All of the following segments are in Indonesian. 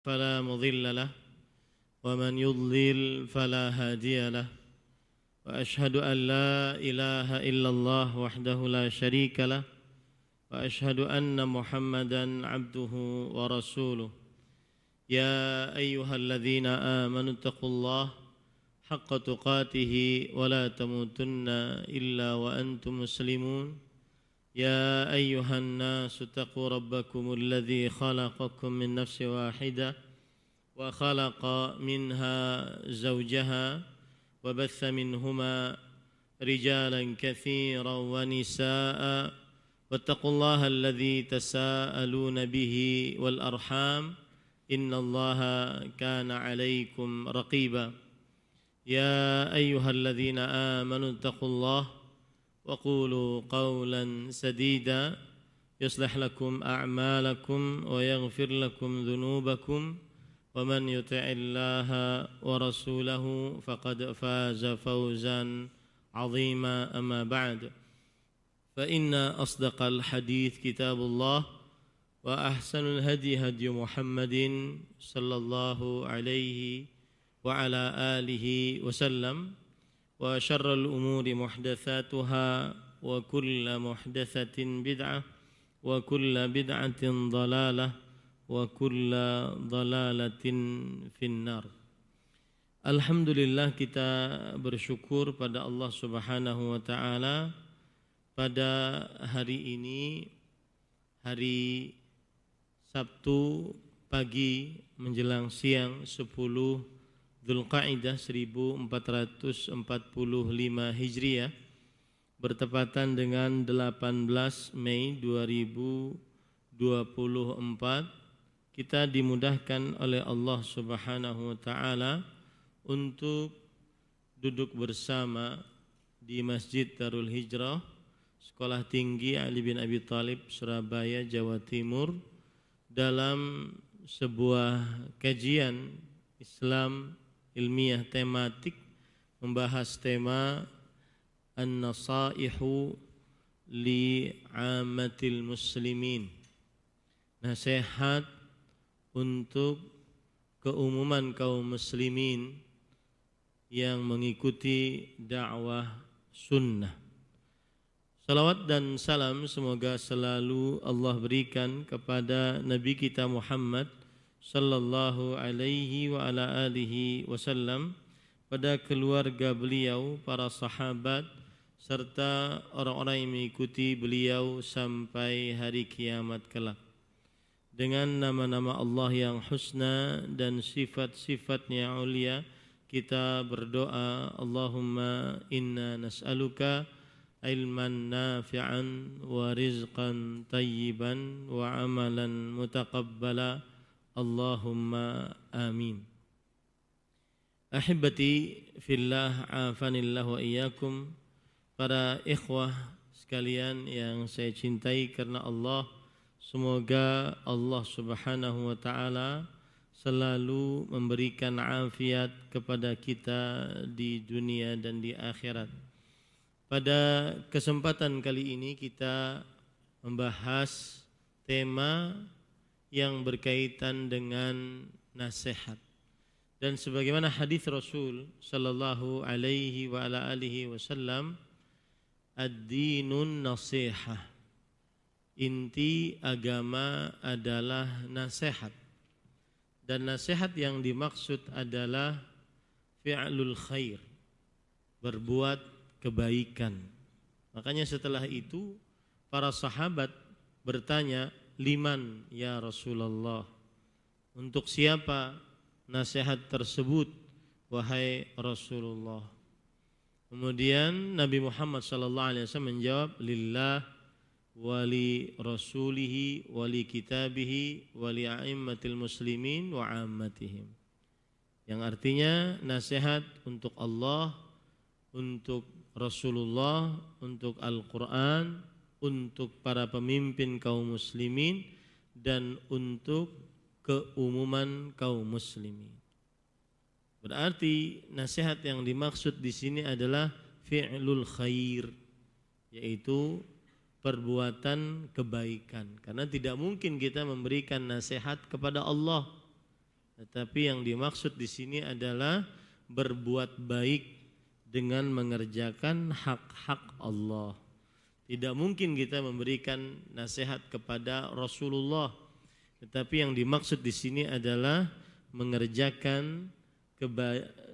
فلا مضل له ومن يضلل فلا هادي له وأشهد أن لا إله إلا الله وحده لا شريك له وأشهد أن محمدا عبده ورسوله يا أيها الذين آمنوا اتقوا الله حق تقاته ولا تموتن إلا وأنتم مسلمون يا أيها الناس اتقوا ربكم الذي خلقكم من نفس واحدة وخلق منها زوجها وبث منهما رجالا كثيرا ونساء واتقوا الله الذي تساءلون به والأرحام إن الله كان عليكم رقيبا يا أيها الذين آمنوا اتقوا الله وقولوا قولا سديدا يصلح لكم أعمالكم ويغفر لكم ذنوبكم ومن يطع الله ورسوله فقد فاز فوزا عظيما أما بعد فإن أصدق الحديث كتاب الله وأحسن الهدي هدي محمد صلى الله عليه وعلى آله وسلم وشر الأمور محدثاتها وكل محدثة بدعة وكل بدعة ضلالة وكل ضلالة في النار. Alhamdulillah, kita bersyukur pada Allah Subhanahu wa taala pada hari ini, hari Sabtu pagi menjelang siang 10 Dzulqa'dah 1445 Hijriah bertepatan dengan 18 Mei 2024, kita dimudahkan oleh Allah Subhanahu wa taala untuk duduk bersama di Masjid Darul Hijrah Sekolah Tinggi Ali bin Abi Thalib, Surabaya, Jawa Timur, dalam sebuah kajian Islam ilmiah tematik membahas tema An-Nasaihu li'amatil muslimin, nasihat untuk keumuman kaum muslimin yang mengikuti dakwah sunnah. Salawat dan salam semoga selalu Allah berikan kepada Nabi kita Muhammad sallallahu alaihi wa ala alihi wasallam, pada keluarga beliau, para sahabat, serta orang-orang yang mengikuti beliau sampai hari kiamat kelak. Dengan nama-nama Allah yang husna dan sifat-sifatnya ulia, kita berdoa, Allahumma inna nas'aluka ilman nafi'an wa rizqan tayyiban wa amalan mutaqabbala, Allahumma amin. Ahibati fillah, afanillah wa iyyakum. Para ikhwah sekalian yang saya cintai karena Allah, semoga Allah Subhanahu wa taala selalu memberikan afiat kepada kita di dunia dan di akhirat. Pada kesempatan kali ini kita membahas tema yang berkaitan dengan nasihat. Dan sebagaimana hadis Rasul sallallahu alaihi wa ala alihi wasallam, ad-dinun nasihah, inti agama adalah nasihat. Dan nasihat yang dimaksud adalah fi'lul khair, berbuat kebaikan. Makanya setelah itu para sahabat bertanya, liman ya Rasulullah, untuk siapa nasihat tersebut wahai Rasulullah? Kemudian Nabi Muhammad sallallahu alaihi wasallam menjawab, lillah wali rasulihi wali kitabihi wali a'immatil muslimin wa ammatihim, yang artinya nasihat untuk Allah, untuk Rasulullah, untuk Al-Quran, untuk para pemimpin kaum muslimin, dan untuk keumuman kaum muslimin. Berarti nasihat yang dimaksud di sini adalah fi'lul khair, yaitu perbuatan kebaikan. Karena tidak mungkin kita memberikan nasihat kepada Allah Tetapi yang dimaksud di sini adalah berbuat baik dengan mengerjakan hak-hak Allah. Tidak mungkin kita memberikan nasihat kepada Rasulullah, tetapi yang dimaksud di sini adalah mengerjakan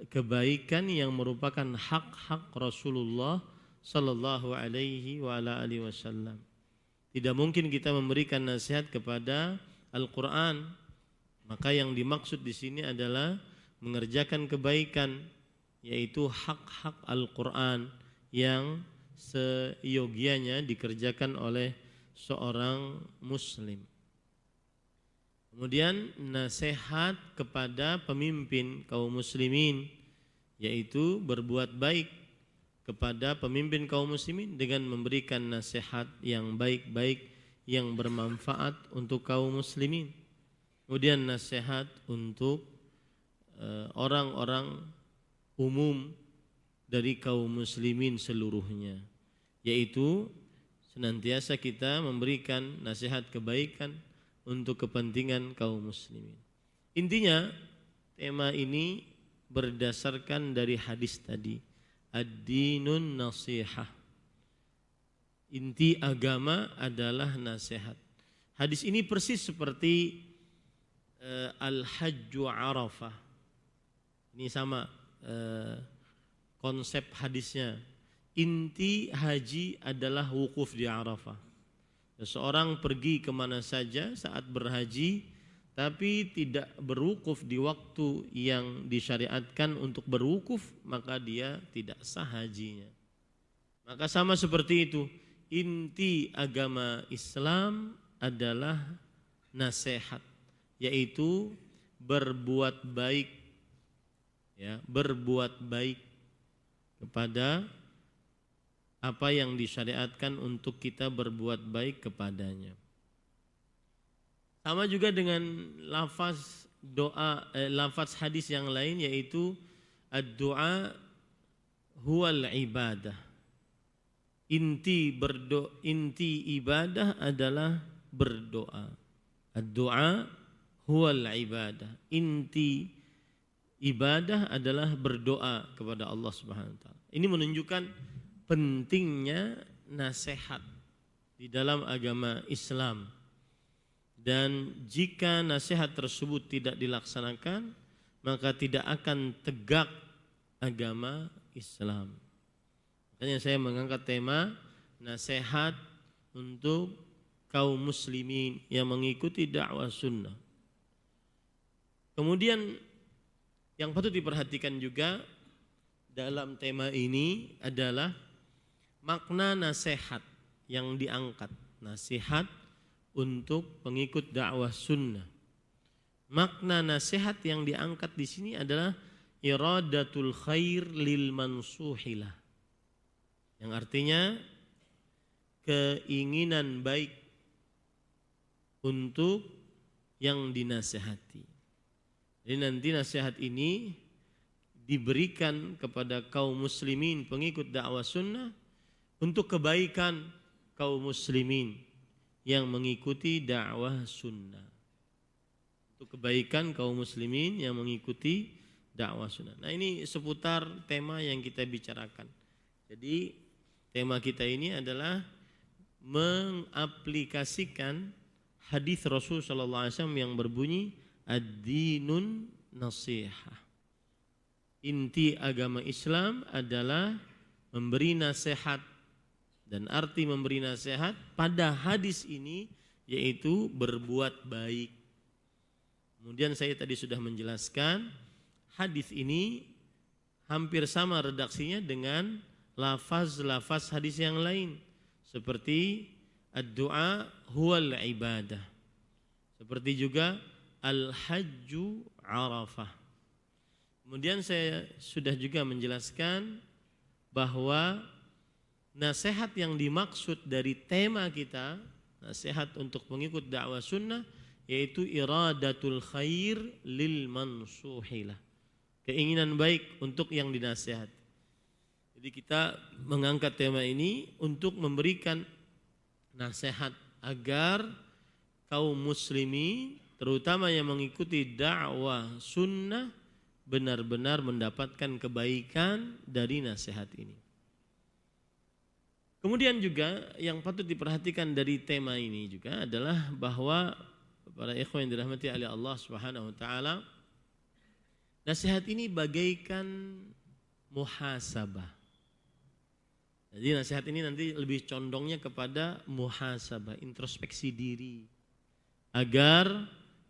kebaikan yang merupakan hak-hak Rasulullah sallallahu alaihi wa ala alihi wasallam. Tidak mungkin kita memberikan nasihat kepada Al-Qur'an, maka yang dimaksud di sini adalah mengerjakan kebaikan, yaitu hak-hak Al-Qur'an yang seyogianya dikerjakan oleh seorang muslim. Kemudian nasihat kepada pemimpin kaum muslimin, yaitu berbuat baik kepada pemimpin kaum muslimin dengan memberikan nasihat yang baik-baik yang bermanfaat untuk kaum muslimin. Kemudian nasihat untuk orang-orang umum dari kaum muslimin seluruhnya, yaitu senantiasa kita memberikan nasihat kebaikan untuk kepentingan kaum muslimin. Intinya tema ini berdasarkan dari hadis tadi, ad-dinun nasihah. Inti agama adalah nasihat. Hadis ini persis seperti Al-Hajju Arafah. Ini sama konsep hadisnya. Inti haji adalah wukuf di Arafah. Seseorang pergi kemana saja saat berhaji, tapi tidak berwukuf di waktu yang disyariatkan untuk berwukuf, maka dia tidak sah hajinya. Maka sama seperti itu, inti agama Islam adalah nasihat, yaitu berbuat baik, ya, berbuat baik kepada apa yang disyariatkan untuk kita berbuat baik kepadanya. Sama juga dengan lafaz doa, lafaz hadis yang lain, yaitu ad-du'a huwal ibadah. Inti ibadah adalah berdoa. Ad-du'a huwal ibadah. Inti ibadah adalah berdoa kepada Allah Subhanahu wa taala. Ini menunjukkan pentingnya nasihat di dalam agama Islam. Dan jika nasihat tersebut tidak dilaksanakan, maka tidak akan tegak agama Islam. Makanya saya mengangkat tema nasihat untuk kaum muslimin yang mengikuti dakwah sunnah. Kemudian yang patut diperhatikan juga dalam tema ini adalah makna nasihat yang diangkat. Nasihat untuk pengikut dakwah sunnah. Makna nasihat yang diangkat di sini adalah iradatul khair lil mansuhilah, yang artinya keinginan baik untuk yang dinasihati. Jadi nanti nasihat ini diberikan kepada kaum muslimin pengikut dakwah sunnah untuk kebaikan kaum muslimin yang mengikuti dakwah sunnah. Untuk kebaikan kaum muslimin yang mengikuti dakwah sunnah. Nah, ini seputar tema yang kita bicarakan. Jadi tema kita ini adalah mengaplikasikan hadis Rasul sallallahu alaihi wasallam yang berbunyi ad-dinun nasihah. Inti agama Islam adalah memberi nasihat, dan arti memberi nasihat pada hadis ini yaitu berbuat baik. Kemudian saya tadi sudah menjelaskan hadis ini hampir sama redaksinya dengan lafaz-lafaz hadis yang lain, seperti ad-du'a huwal ibadah, seperti juga al-hajju arafah. Kemudian saya sudah juga menjelaskan bahwa nasihat yang dimaksud dari tema kita, nasihat untuk pengikut dakwah sunnah, yaitu iradatul khair lil mansuhilah, keinginan baik untuk yang dinasihat. Jadi kita mengangkat tema ini untuk memberikan nasihat agar kaum muslimin terutama yang mengikuti dakwah sunnah, benar-benar mendapatkan kebaikan dari nasihat ini. Kemudian juga yang patut diperhatikan dari tema ini juga adalah bahwa para ikhwan yang dirahmati oleh Allah Subhanahu wa taala, nasihat ini bagaikan muhasabah. Jadi nasihat ini nanti lebih condongnya kepada muhasabah, introspeksi diri. Agar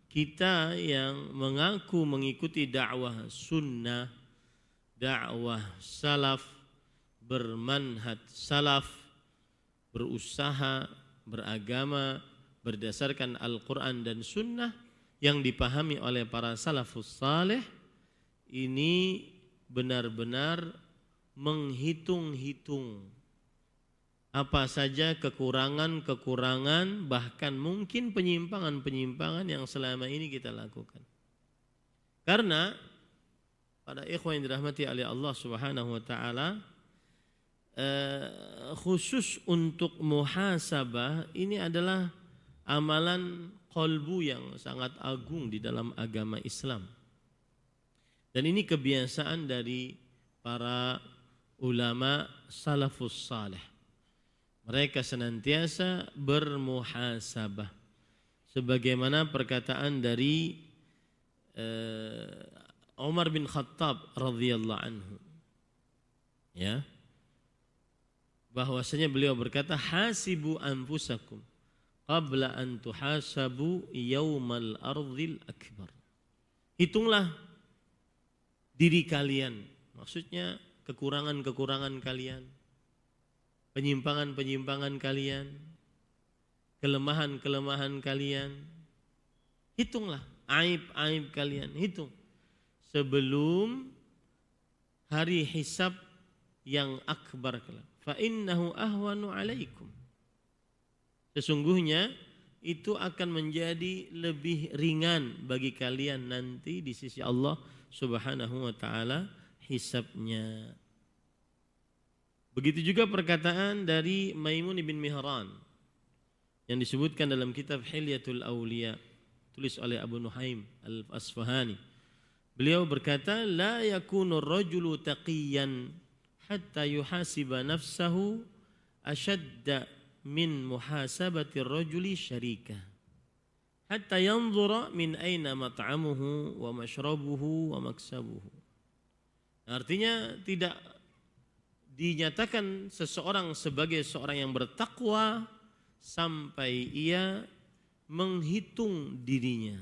kita yang mengaku mengikuti dakwah sunnah, dakwah salaf, bermanhaj salaf, berusaha, beragama berdasarkan Al-Quran dan sunnah yang dipahami oleh para salafus saleh, ini benar-benar menghitung-hitung apa saja kekurangan-kekurangan, bahkan mungkin penyimpangan-penyimpangan yang selama ini kita lakukan. Karena pada ikhwan yang dirahmati oleh Allah Subhanahu wa taala, khusus untuk muhasabah ini adalah amalan qalbu yang sangat agung di dalam agama Islam. Dan ini kebiasaan dari para ulama salafus saleh. Mereka senantiasa bermuhasabah. Sebagaimana perkataan dari Umar bin Khattab radhiyallahu anhu. Ya. Bahwasanya beliau berkata, hasibu anfusakum qabla an tuhasabu yaumal ardhil akbar. Hitunglah diri kalian. Maksudnya kekurangan-kekurangan kalian, penyimpangan-penyimpangan kalian, kelemahan-kelemahan kalian. Hitunglah aib-aib kalian, hitung sebelum hari hisab yang akbar kelak. Fa innahu ahwanu alaikum. Sesungguhnya itu akan menjadi lebih ringan bagi kalian nanti di sisi Allah Subhanahu wa taala hisabnya. Begitu juga perkataan dari Maimun bin Mihran yang disebutkan dalam kitab Hilyatul Awliya, tulis oleh Abu Nuhaim Al-Asfahani. Beliau berkata, la yakunu rajulu taqiyan hatta yuhasiba nafsahu ashadda min muhasabati rajuli syarika hatta yanzura min aina mat'amuhu wa mashrabuhu wa maksabuhu. Artinya tidak dinyatakan seseorang sebagai seorang yang bertakwa sampai ia menghitung dirinya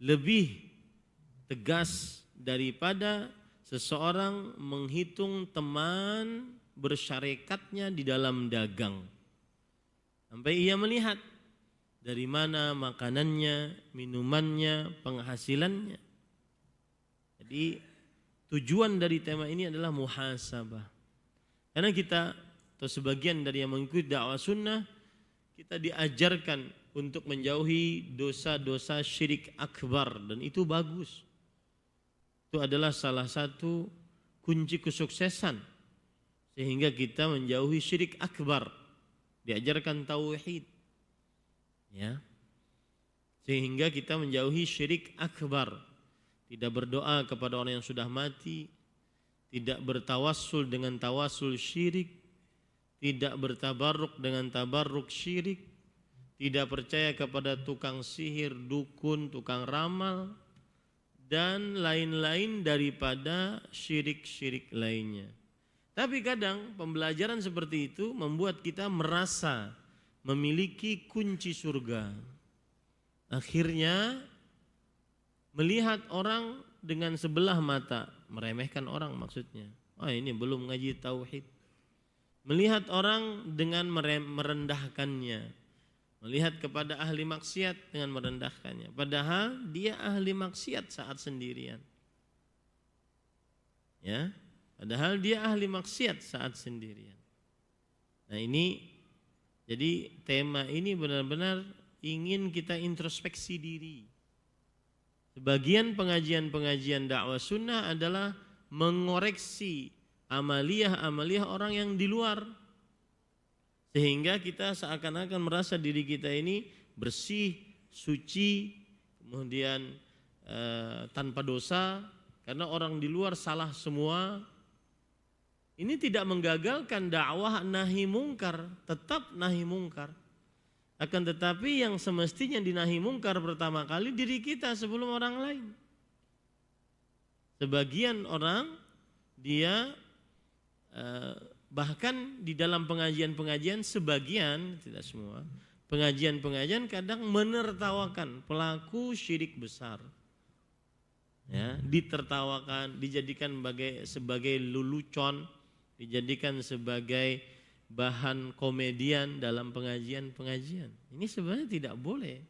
lebih tegas daripada seseorang menghitung teman bersyarikatnya di dalam dagang. Sampai ia melihat dari mana makanannya, minumannya, penghasilannya. Jadi tujuan dari tema ini adalah muhasabah. Karena kita atau sebagian dari yang mengikuti dakwah sunnah, kita diajarkan untuk menjauhi dosa-dosa syirik akbar, dan itu bagus. Itu adalah salah satu kunci kesuksesan sehingga kita menjauhi syirik akbar. Diajarkan tauhid, ya, sehingga kita menjauhi syirik akbar. Tidak berdoa kepada orang yang sudah mati, tidak bertawassul dengan tawassul syirik, tidak bertabarruk dengan tabarruk syirik, tidak percaya kepada tukang sihir, dukun, tukang ramal, dan lain-lain daripada syirik-syirik lainnya. Tapi kadang pembelajaran seperti itu membuat kita merasa memiliki kunci surga. Akhirnya melihat orang dengan sebelah mata, meremehkan orang maksudnya. Oh, ini belum ngaji tauhid. Melihat orang dengan merendahkannya. Melihat kepada ahli maksiat dengan merendahkannya. Padahal dia ahli maksiat saat sendirian. Ya, padahal dia ahli maksiat saat sendirian. Nah ini, jadi tema ini benar-benar ingin kita introspeksi diri. Sebagian pengajian-pengajian dakwah sunnah adalah mengoreksi amaliyah-amaliyah orang yang di luar. Sehingga kita seakan-akan merasa diri kita ini bersih, suci, kemudian tanpa dosa, karena orang di luar salah semua. Ini tidak menggagalkan dakwah nahi mungkar, tetap nahi mungkar. Akan tetapi yang semestinya dinahi mungkar pertama kali diri kita sebelum orang lain. Sebagian orang dia bahkan di dalam pengajian-pengajian, sebagian, tidak semua, pengajian-pengajian kadang menertawakan pelaku syirik besar. Ya, ditertawakan, dijadikan sebagai lelucon, dijadikan sebagai bahan komedian dalam pengajian-pengajian. Ini sebenarnya tidak boleh.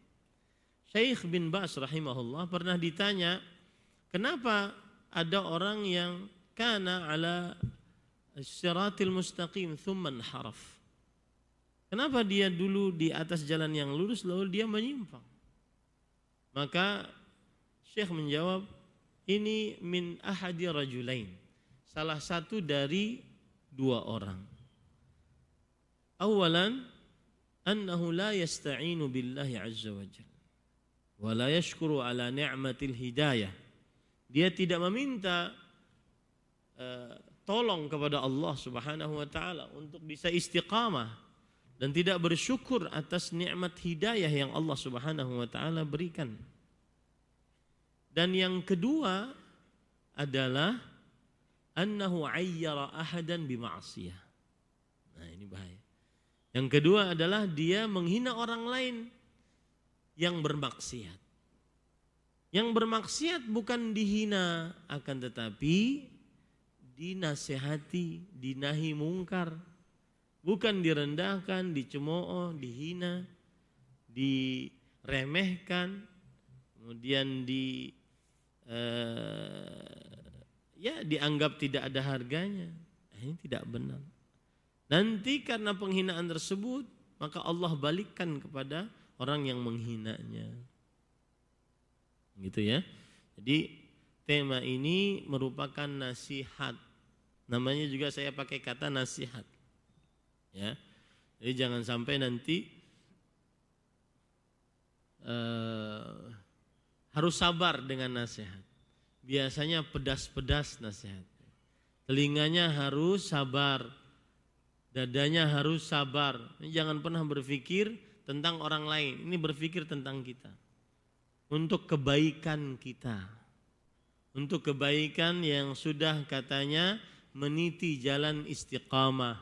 Syekh bin Baz rahimahullah pernah ditanya, kenapa ada orang yang kana ala siratil mustaqim thumma haraf? Kenapa dia dulu di atas jalan yang lurus lalu dia menyimpang? Maka Syekh menjawab, ini min ahadi rajulain, salah satu dari dua orang. Awalan, annahu la yasta'inu billahi azza wa jalla wa la yashkuru ala ni'matil hidayah. Dia tidak meminta tolong kepada Allah Subhanahu wa taala untuk bisa istiqamah dan tidak bersyukur atas nikmat hidayah yang Allah Subhanahu wa taala berikan. Dan yang kedua adalah annahu ayyara ahadan bima'siyah. Nah, ini bahaya. Yang kedua adalah dia menghina orang lain yang bermaksiat. Yang bermaksiat bukan dihina, akan tetapi dinasehati, dinahi mungkar. Bukan direndahkan, dicemooh, dihina, diremehkan, kemudian dianggap tidak ada harganya. Ini tidak benar. Nanti karena penghinaan tersebut, maka Allah balikkan kepada orang yang menghinanya. Gitu ya. Jadi tema ini merupakan nasihat. Namanya juga saya pakai kata nasihat. Ya. Jadi jangan sampai nanti harus sabar dengan nasihat. Biasanya pedas-pedas nasihat. Telinganya harus sabar, dadanya harus sabar. Jangan pernah berpikir tentang orang lain, ini berpikir tentang kita. Untuk kebaikan kita. Untuk kebaikan yang sudah katanya meniti jalan istiqamah,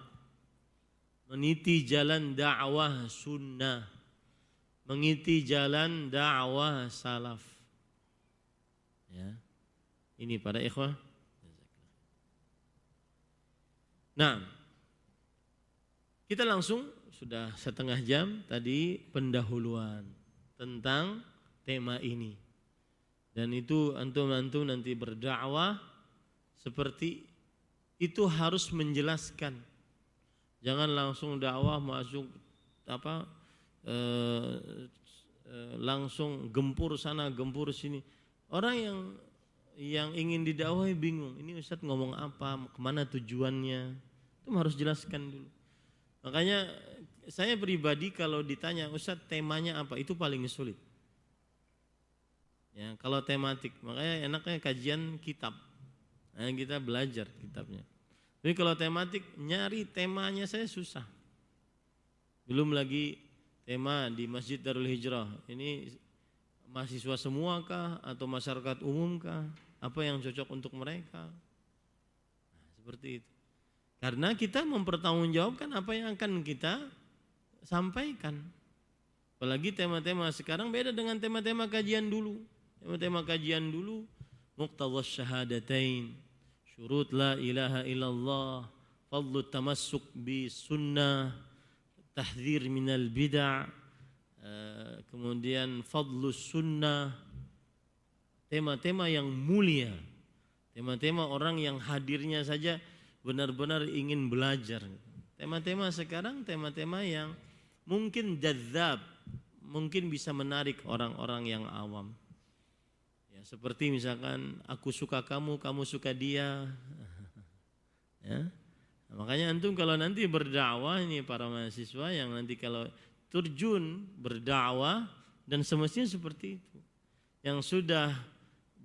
meniti jalan dakwah sunnah, meniti jalan dakwah salaf. Ya. Ini para ikhwah. Nah, kita langsung sudah setengah jam tadi pendahuluan tentang tema ini. Dan itu antum-antum nanti berdakwah seperti itu harus menjelaskan. Jangan langsung dakwah masuk langsung gempur sana gempur sini. Orang yang ingin didakwahi bingung, ini Ustadz ngomong apa, kemana tujuannya, itu harus jelaskan dulu. Makanya saya pribadi kalau ditanya Ustadz temanya apa, itu paling sulit. Ya, kalau tematik, makanya enaknya kajian kitab. Nah, kita belajar kitabnya. Tapi kalau tematik, nyari temanya saya susah. Belum lagi tema di Masjid Darul Hijrah. Ini mahasiswa semua kah atau masyarakat umum kah? Apa yang cocok untuk mereka? Nah, seperti itu. Karena kita mempertanggungjawabkan apa yang akan kita sampaikan. Apalagi tema-tema sekarang beda dengan tema-tema kajian dulu. Tema-tema kajian dulu, muqtadhas syahadatain, syurut la ilaha illallah, fadlu tamassuk bi sunnah, tahdzir minal bid'ah, kemudian fadlus sunnah, tema-tema yang mulia, tema-tema orang yang hadirnya saja benar-benar ingin belajar. Tema-tema sekarang tema-tema yang mungkin jadzab, mungkin bisa menarik orang-orang yang awam. Ya, seperti misalkan aku suka kamu, kamu suka dia. Ya. Makanya antum kalau nanti berdakwah, ini para mahasiswa yang nanti kalau terjun berdakwah, dan semestinya seperti itu. yang sudah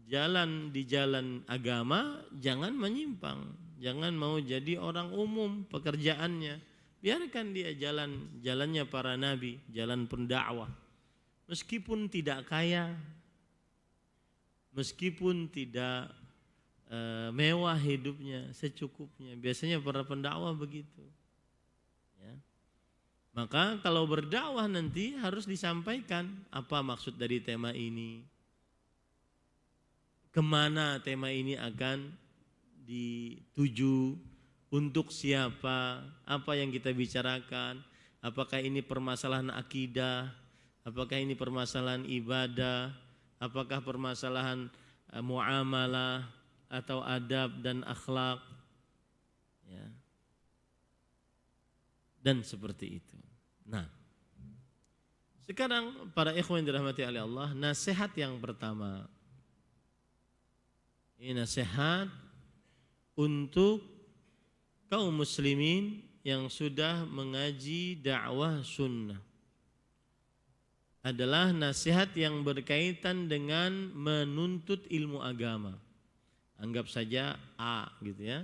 jalan di jalan agama, jangan menyimpang. Jangan mau jadi orang umum pekerjaannya. Biarkan dia jalannya para nabi, jalan pendakwah. Meskipun tidak kaya, meskipun tidak mewah hidupnya, secukupnya. Biasanya para pendakwah begitu. Ya. Maka kalau berdakwah nanti harus disampaikan apa maksud dari tema ini, kemana tema ini akan dituju, untuk siapa, apa yang kita bicarakan, apakah ini permasalahan akidah, apakah ini permasalahan ibadah, apakah permasalahan muamalah atau adab dan akhlak, ya. Dan seperti itu. Nah, sekarang para ikhwan yang dirahmati oleh Allah, nasihat yang pertama. Ini nasihat untuk kaum muslimin yang sudah mengaji dakwah sunnah. Adalah nasihat yang berkaitan dengan menuntut ilmu agama. Anggap saja A gitu ya.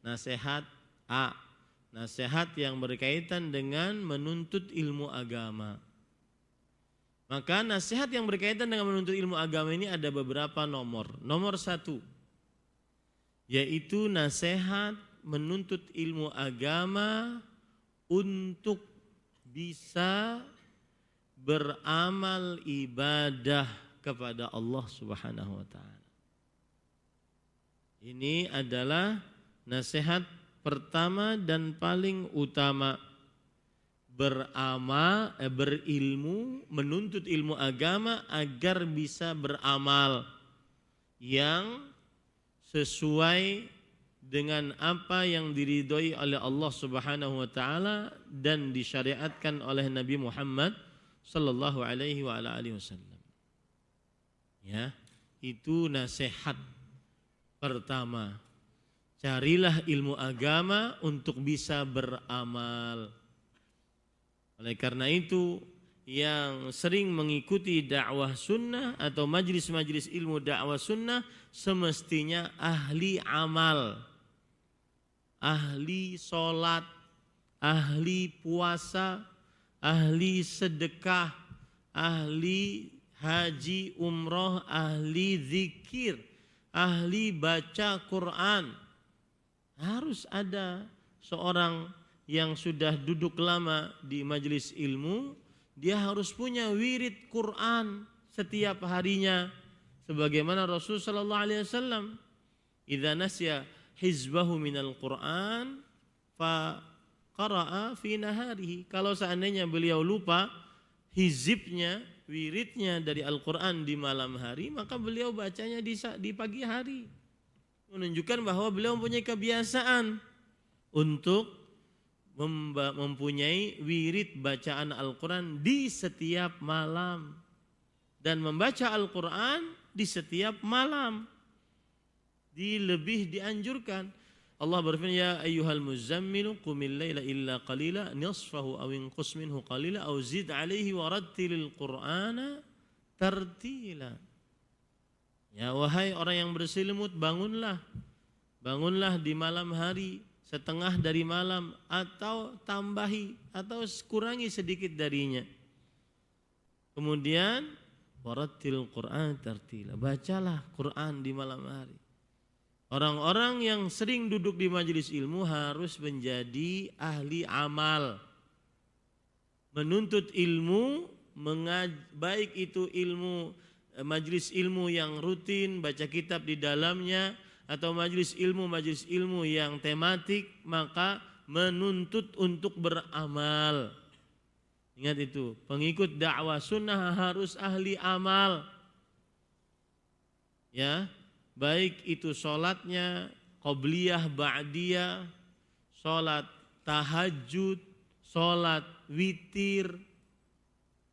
Nasihat A. Nasihat yang berkaitan dengan menuntut ilmu agama. Maka nasihat yang berkaitan dengan menuntut ilmu agama ini ada beberapa nomor. Nomor 1, yaitu nasihat menuntut ilmu agama untuk bisa beramal ibadah kepada Allah Subhanahu wa taala. Ini adalah nasihat pertama dan paling utama. Berilmu, menuntut ilmu agama agar bisa beramal yang sesuai dengan apa yang diridhoi oleh Allah Subhanahu wa taala dan disyariatkan oleh Nabi Muhammad sallallahu alaihi wa alihi wasallam. Ya, itu nasihat pertama. Carilah ilmu agama untuk bisa beramal. Oleh karena itu, yang sering mengikuti dakwah sunnah atau majlis-majlis ilmu dakwah sunnah semestinya ahli amal, ahli sholat, ahli puasa, ahli sedekah, ahli haji umroh, ahli zikir, ahli baca Quran. Harus ada seorang yang sudah duduk lama di majelis ilmu, dia harus punya wirid Quran setiap harinya, sebagaimana Rasul sallallahu alaihi wasallam, idza nasya hizbahu minal Quran fa qara'a fi naharihi. Kalau seandainya beliau lupa hizibnya, wiridnya dari Al-Quran di malam hari, maka beliau bacanya di pagi hari. Menunjukkan bahwa beliau mempunyai kebiasaan untuk mempunyai wirid bacaan Al-Quran di setiap malam. Dan membaca Al-Quran di setiap malam lebih dianjurkan. Allah berfirman, ya ayyuhal muzammilu qumil laila illa qalila nisfahu aw inqus minhu qalila aw zid alaihi warattilil qur'ana tartila. Ya wahai orang yang berselimut, bangunlah di malam hari, setengah dari malam, atau tambahi atau kurangi sedikit darinya. Kemudian warattil Qur'an tartila, bacalah Quran di malam hari. Orang-orang yang sering duduk di majelis ilmu harus menjadi ahli amal, menuntut ilmu, baik itu ilmu majelis ilmu yang rutin baca kitab di dalamnya atau majelis ilmu yang tematik, maka menuntut untuk beramal. Ingat itu, pengikut dakwah sunnah harus ahli amal. Ya, baik itu sholatnya qobliyah, ba'diyah, sholat tahajud, sholat witir,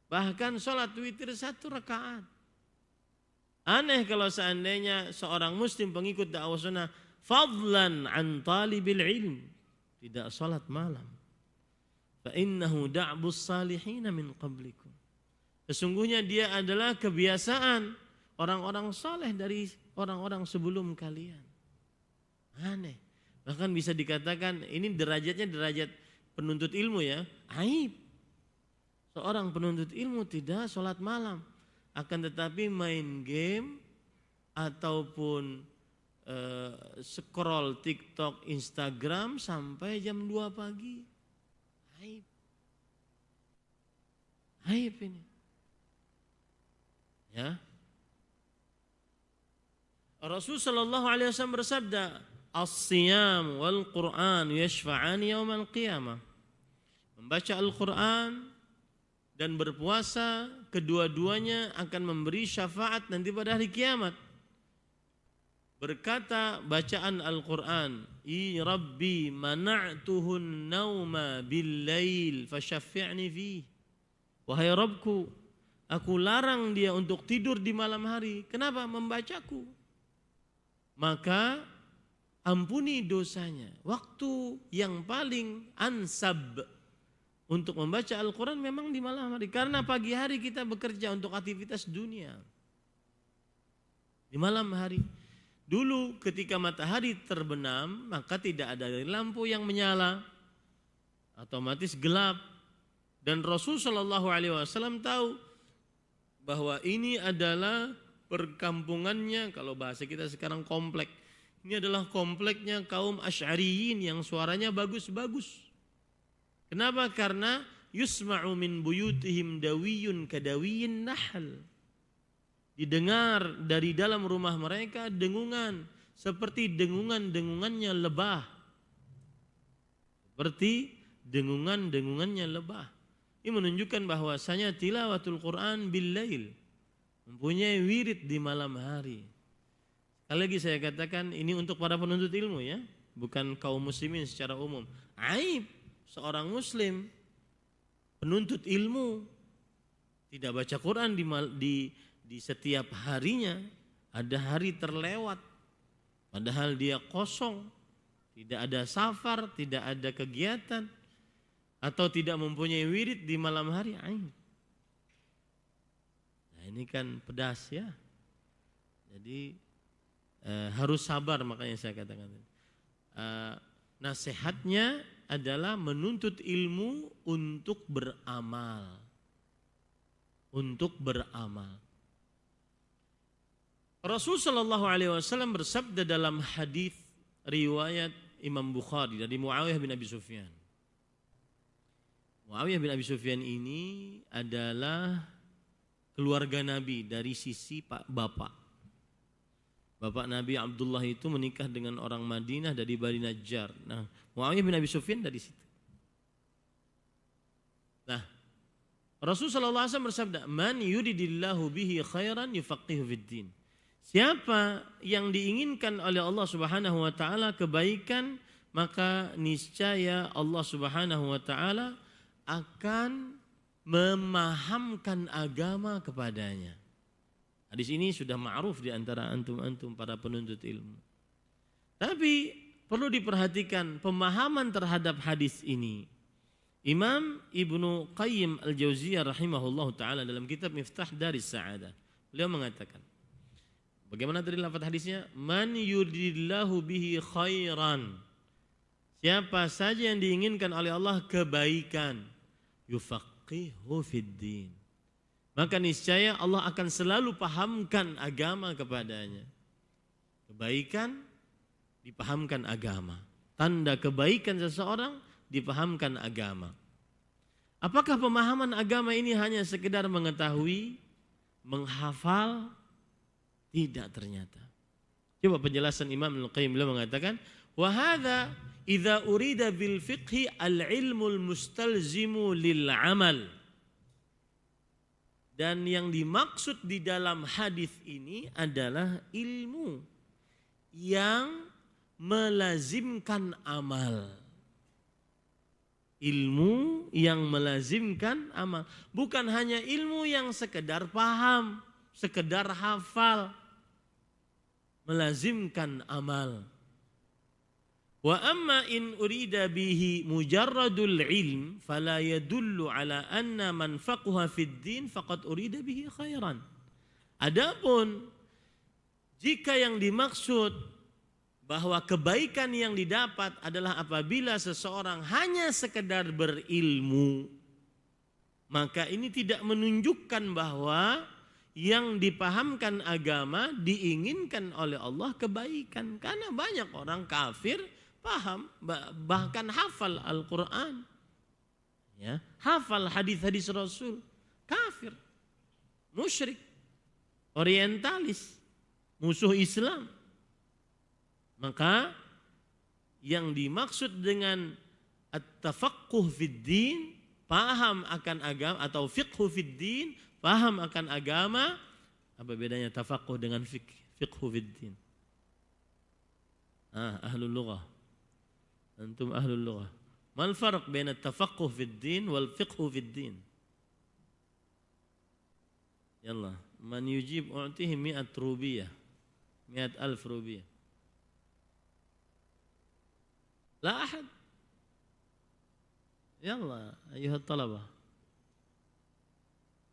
bahkan sholat witir 1 rakaat. Aneh kalau seandainya seorang muslim pengikut dakwah sunnah fadlan an talibil ilm tidak sholat malam. Fa innahu da'bus salihin min qablikum. Sesungguhnya dia adalah kebiasaan orang-orang saleh dari orang-orang sebelum kalian. Aneh. Bahkan bisa dikatakan ini derajatnya derajat penuntut ilmu ya. Aib. Seorang penuntut ilmu tidak sholat malam. Akan tetapi main game ataupun scroll TikTok, Instagram sampai jam 2 pagi. Aib. Aib ini. Ya. Rasul sallallahu alaihi wasallam bersabda, "As-siyam wal Qur'an yashfa'ani yaumal qiyamah." Membaca Al-Qur'an dan berpuasa kedua-duanya akan memberi syafaat nanti pada hari kiamat. Berkata bacaan Al-Qur'an, "I Rabbi mana'tuhun nauma bil-lail fasyaffi'ni fihi." Wahai Rabbku, aku larang dia untuk tidur di malam hari. Kenapa? Membacaku. Maka ampuni dosanya. Waktu yang paling ansab untuk membaca Al-Quran memang di malam hari. Karena pagi hari kita bekerja untuk aktivitas dunia. Di malam hari. Dulu ketika matahari terbenam, maka tidak ada lampu yang menyala. Otomatis gelap. Dan Rasul SAW tahu bahwa ini adalah perkampungannya, kalau bahasa kita sekarang komplek. Ini adalah kompleknya kaum Asy'ariyin yang suaranya bagus-bagus. Kenapa? Karena yusma'u min buyutihim dawiyun kadawiyin nahl. Didengar dari dalam rumah mereka dengungan seperti dengungannya lebah. Seperti dengungannya lebah. Ini menunjukkan bahwasanya tilawatul Quran bil lail, mempunyai wirid di malam hari. Sekali lagi saya katakan ini untuk para penuntut ilmu ya, bukan kaum muslimin secara umum. Aib seorang muslim penuntut ilmu tidak baca Quran di setiap harinya, ada hari terlewat padahal dia kosong, tidak ada safar, tidak ada kegiatan, atau tidak mempunyai wirid di malam hari. Aib. Nah ini kan pedas ya. Jadi harus sabar, makanya saya katakan. Nasihatnya adalah menuntut ilmu untuk beramal. Untuk beramal. Rasul sallallahu alaihi wasallam bersabda dalam hadis riwayat Imam Bukhari dari Muawiyah bin Abi Sufyan. Muawiyah bin Abi Sufyan ini adalah keluarga Nabi dari sisi bapak. Bapak Nabi Abdullah itu menikah dengan orang Madinah dari Bani Najjar. Nah, Muawiyah bin Abi Sufyan dari situ. Nah, Rasulullah SAW bersabda, "Man yuridillahu bihi khairan yufaqihu fiddin." Siapa yang diinginkan oleh Allah Subhanahu wa taala kebaikan, maka niscaya Allah Subhanahu wa taala akan memahamkan agama kepadanya. Hadis ini sudah ma'ruf di antara antum-antum para penuntut ilmu. Tapi perlu diperhatikan pemahaman terhadap hadis ini. Imam Ibnu Qayyim Al-Jauziyah rahimahullahu taala dalam kitab Miftah Daris Sa'adah, beliau mengatakan, bagaimana tadi lafaz hadisnya? Man yuridillahu bihi khairan. Siapa saja yang diinginkan oleh Allah kebaikan, yufaqihu fiddin, maka niscaya Allah akan selalu pahamkan agama kepadanya. Kebaikan dipahamkan agama. Tanda kebaikan seseorang dipahamkan agama. Apakah pemahaman agama ini hanya sekedar mengetahui, menghafal? Tidak ternyata. Coba penjelasan Imam Al-Qayyim, beliau mengatakan, wa hadza idza urida bil fiqhi al-ilmul mustalzimu lil amal. Dan yang dimaksud di dalam hadis ini adalah ilmu yang melazimkan amal. Ilmu yang melazimkan amal. Bukan hanya ilmu yang sekedar paham, sekedar hafal. Melazimkan amal. Wa amma in urida bihi mujarradul ilm fala yadullu ala anna man faqaha fid din faqad urida bihi khairan. Adapun jika yang dimaksud bahwa kebaikan yang didapat adalah apabila seseorang hanya sekedar berilmu, maka ini tidak menunjukkan bahwa yang dipahamkan agama diinginkan oleh Allah kebaikan. Karena banyak orang kafir paham, bahkan hafal Al-Quran, ya, hafal hadis-hadis Rasul, kafir, musyrik, orientalis, musuh Islam. Maka yang dimaksud dengan at-tafaqquh fid din, paham akan agama, atau fiqhu fid din, paham akan agama. Apa bedanya tafaqquh dengan fiqhu fid din? Ahlul lughah. Antum ahlul lughah. Mal farq baina at-tafaqquh fid din wal fiqhu fid din? Yalla, man yujib u'tihi 100 rubiyah. 100,000 rubiyah. لا أحد. يلا أيها الطلبة،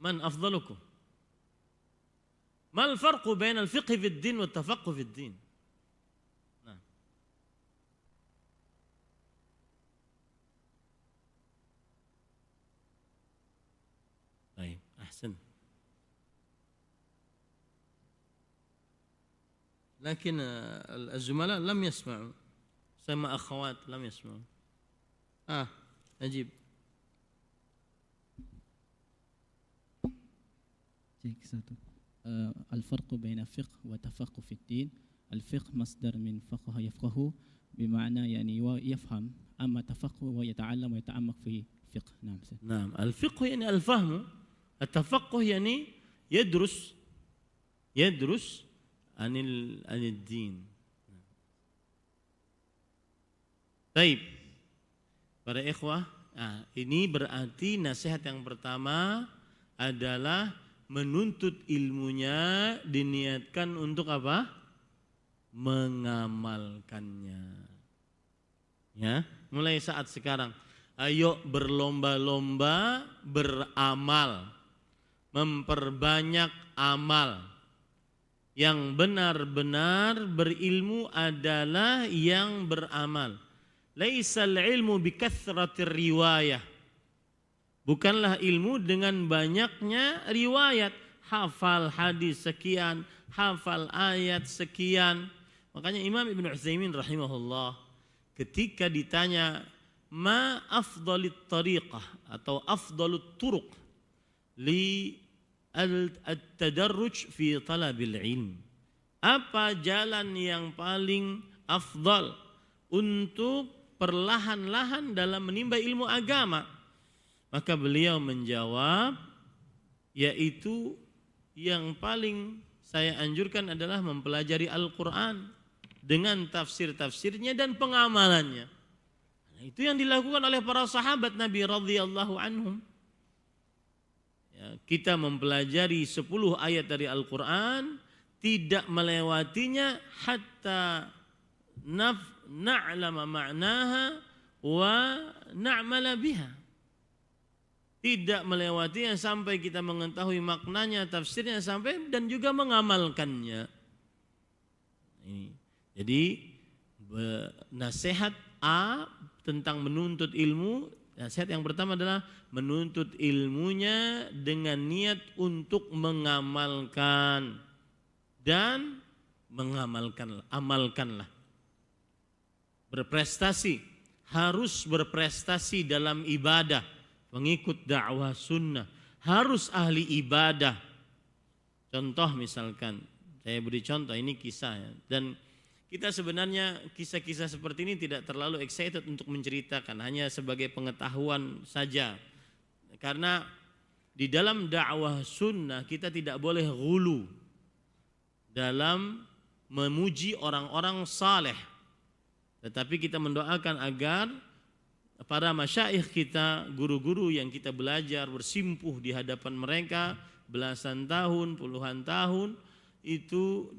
من أفضلكم؟ ما الفرق بين الفقه في الدين والتفقه في الدين؟ نعم. طيب أحسن. لكن الزملاء لم يسمعوا، sama akhwat lam yasma'u. Najib. Cek satu. الفرق بين الفقه والتفقه في الدين. الفقه مصدر من فقه يفقه بمعنى يعني يفهم، أما التفقه هو يتعلم ويتعمق في الفقه. نعم. نعم، الفقه يعني الفهم، التفقه يعني يدرس عن الدين. Baik, para ikhwah, ini berarti nasihat yang pertama adalah menuntut ilmunya diniatkan untuk apa? Mengamalkannya. Ya, mulai saat sekarang, ayo berlomba-lomba beramal, memperbanyak amal. Yang benar-benar berilmu adalah yang beramal. Laisal ilmu bikathratir riwayah. Bukanlah ilmu dengan banyaknya riwayat. Hafal hadis sekian, hafal ayat sekian. Makanya Imam Ibn Utsaimin rahimahullah ketika ditanya ma afdalit tariqah atau afdalut turuq li at-tadarruj fi talabil ilm. Apa jalan yang paling afdal untuk perlahan-lahan dalam menimba ilmu agama? Maka beliau menjawab, yaitu yang paling saya anjurkan adalah mempelajari Al-Quran dengan tafsir-tafsirnya dan pengamalannya. Nah, itu yang dilakukan oleh para sahabat Nabi radhiyallahu anhum. Ya, kita mempelajari 10 ayat dari Al-Quran, tidak melewatinya hatta na'lama ma'naha wa na'mala biha. Tidak melewatinya sampai kita mengetahui maknanya, tafsirnya sampai dan juga mengamalkannya. Jadi nasihat A tentang menuntut ilmu, nasihat yang pertama adalah menuntut ilmunya dengan niat untuk mengamalkan dan amalkanlah. Berprestasi, harus berprestasi dalam ibadah. Pengikut dakwah sunnah harus ahli ibadah. Contoh misalkan, saya beri contoh, ini kisah ya. Dan kita sebenarnya kisah-kisah seperti ini tidak terlalu excited untuk menceritakan, hanya sebagai pengetahuan saja. Karena di dalam dakwah sunnah kita tidak boleh ghulu dalam memuji orang-orang saleh. Tetapi kita mendoakan agar para masyaikh kita, guru-guru yang kita belajar bersimpuh di hadapan mereka belasan tahun, puluhan tahun, itu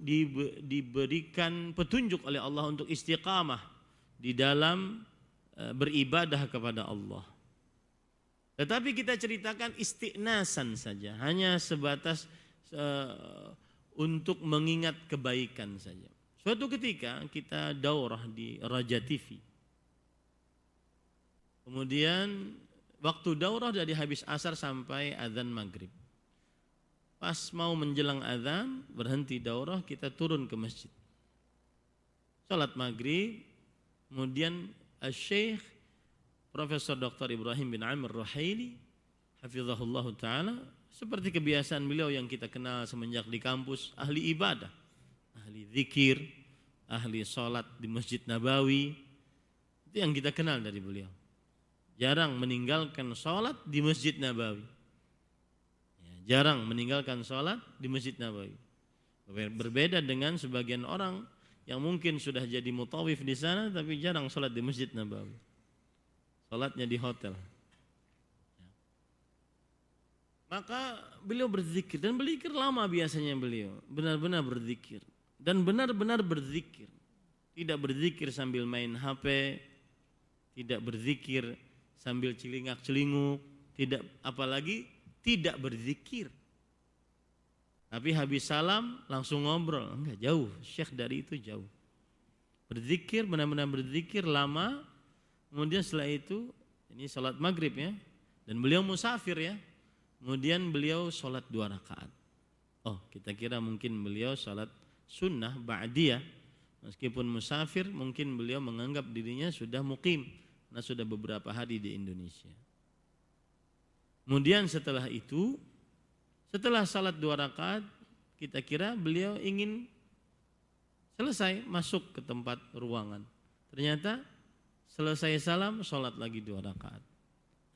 diberikan petunjuk oleh Allah untuk istiqamah di dalam beribadah kepada Allah. Tetapi kita ceritakan istiqnasan saja, hanya sebatas untuk mengingat kebaikan saja. Suatu ketika kita daurah di Raja TV. Kemudian waktu daurah dari habis asar sampai azan maghrib. Pas mau menjelang azan, berhenti daurah, kita turun ke masjid. Salat maghrib, kemudian Syekh Profesor Dr. Ibrahim bin Amir Ruhaili, hafizahullah ta'ala, seperti kebiasaan beliau yang kita kenal semenjak di kampus, ahli ibadah, ahli zikir, ahli salat di Masjid Nabawi, itu yang kita kenal dari beliau. Jarang meninggalkan salat di Masjid Nabawi. Jarang meninggalkan salat di Masjid Nabawi. Berbeda dengan sebagian orang yang mungkin sudah jadi mutawif di sana tapi jarang salat di Masjid Nabawi. Salatnya di hotel. Maka beliau berzikir dan berzikir lama biasanya beliau. Benar-benar berzikir dan benar-benar berzikir. Tidak berzikir sambil main HP, tidak berzikir sambil celingak-celinguk, tidak, apalagi tidak berzikir. Tapi habis salam langsung ngobrol, enggak, jauh, Syekh dari itu jauh. Berzikir, benar-benar berzikir lama. Kemudian setelah itu, ini salat maghrib ya, dan beliau musafir ya. Kemudian beliau salat 2 rakaat. Oh, kita kira mungkin beliau salat sunnah ba'diyah. Meskipun musafir, mungkin beliau menganggap dirinya sudah muqim, karena sudah beberapa hari di Indonesia. Kemudian setelah itu, setelah salat 2 rakaat, kita kira beliau ingin selesai masuk ke tempat ruangan. Ternyata selesai salam, salat lagi 2 rakaat.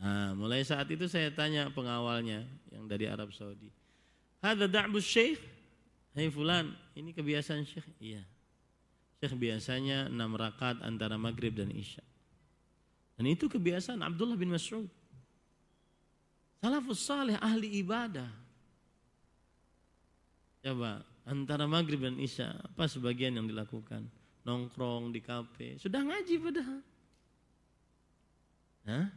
Nah, mulai saat itu saya tanya pengawalnya yang dari Arab Saudi. Hadza da'bus syekh? Hai fulan, ini kebiasaan syekh? Iya. Syekh biasanya 6 rakaat antara maghrib dan isya. Dan itu kebiasaan Abdullah bin Mas'ud. Salafus salih, ahli ibadah. Coba, antara maghrib dan isya, apa sebagian yang dilakukan? Nongkrong di kafe, sudah ngaji padahal. Hah?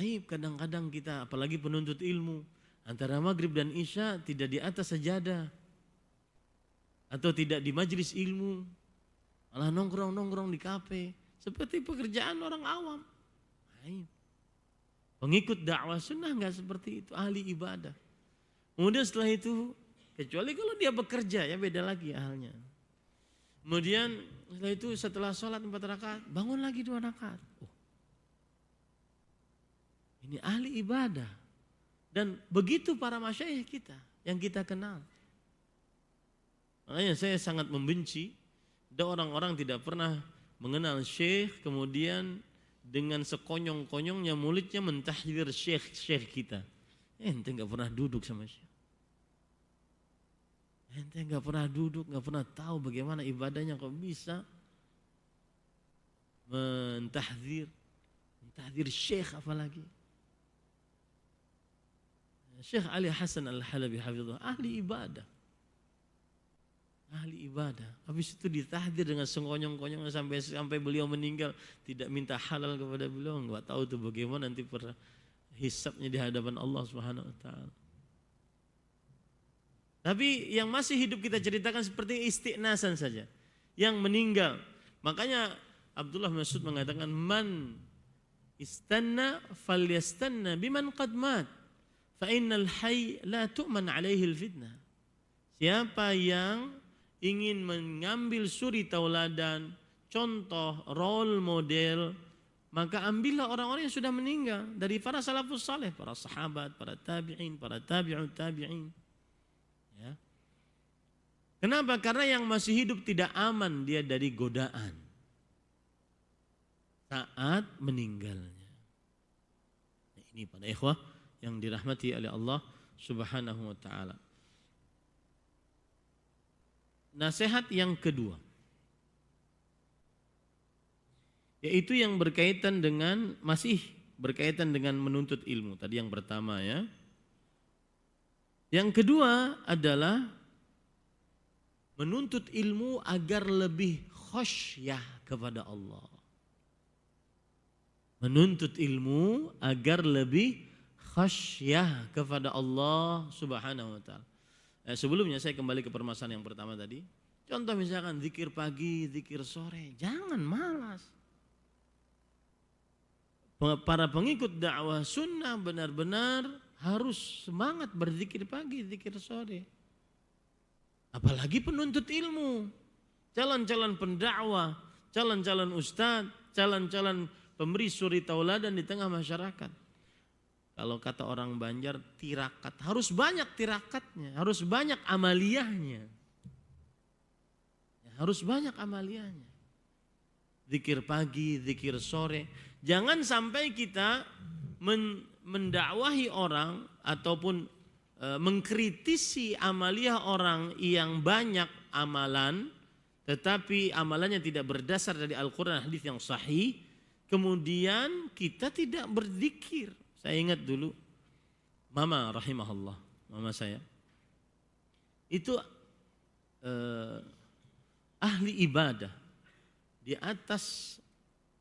Aib kadang-kadang kita, apalagi penuntut ilmu, antara maghrib dan isya tidak di atas sajadah. Atau tidak di majelis ilmu, malah nongkrong-nongkrong di kafe. Seperti pekerjaan orang awam. Aib. Pengikut dakwah sunnah enggak seperti itu, ahli ibadah. Kemudian setelah itu, kecuali kalau dia bekerja ya beda lagi halnya. Kemudian setelah itu setelah sholat 4 rakaat, bangun lagi 2 rakaat. Oh, ini ahli ibadah. Dan begitu para masyayikh kita yang kita kenal. Makanya saya sangat membenci ada orang-orang tidak pernah mengenal syekh, kemudian dengan sekonyong-konyongnya mulutnya mentahdir syekh kita. Ente enggak pernah duduk sama syekh. Ente enggak pernah duduk, enggak pernah tahu bagaimana ibadahnya, kok bisa mentahdir syekh apalagi. Syekh Ali Hasan Al-Halabi hafizahullah, ahli ibadah. Ahli ibadah. Habis itu ditahdir dengan sekonyong-konyong sampai beliau meninggal, tidak minta halal kepada beliau, enggak tahu tuh bagaimana nanti hisabnya di hadapan Allah Subhanahu wa taala. Tapi yang masih hidup kita ceritakan seperti istiqnasan saja. Yang meninggal. Makanya Abdullah Mas'ud mengatakan, man istanna falyastanna biman qad mat. Fa innal hayy la tu'man alaihi al-fitnah. Siapa yang ingin mengambil suri tauladan, contoh, role model, maka ambillah orang-orang yang sudah meninggal dari para salafus saleh, para sahabat, para tabi'in, para tabi'ut tabi'in. Ya. Kenapa? Karena yang masih hidup tidak aman dia dari godaan saat meninggalnya. Nah, ini para ikhwah yang dirahmati oleh Allah Subhanahu wa taala. Nasihat yang kedua, yaitu yang berkaitan dengan, masih berkaitan dengan menuntut ilmu. Tadi yang pertama ya. Yang kedua adalah menuntut ilmu agar lebih khasyah kepada Allah. Menuntut ilmu agar lebih khasyah kepada Allah Subhanahu wa taala. Sebelumnya saya kembali ke permasalahan yang pertama tadi. Contoh misalkan zikir pagi, zikir sore, jangan malas. Para pengikut dakwah sunnah benar-benar harus semangat berzikir pagi, zikir sore. Apalagi penuntut ilmu, calon-calon pendakwah, calon-calon ustadz, calon-calon pemberi suri tauladan di tengah masyarakat. Kalau kata orang Banjar, tirakat, harus banyak tirakatnya, harus banyak amaliyahnya. Harus banyak amaliyahnya. Zikir pagi, zikir sore. Jangan sampai kita mendakwahi orang ataupun mengkritisi amaliyah orang yang banyak amalan, tetapi amalannya tidak berdasar dari Al-Quran dan hadis yang sahih. Kemudian kita tidak berzikir. Saya ingat dulu, mama rahimahullah, mama saya itu ahli ibadah di atas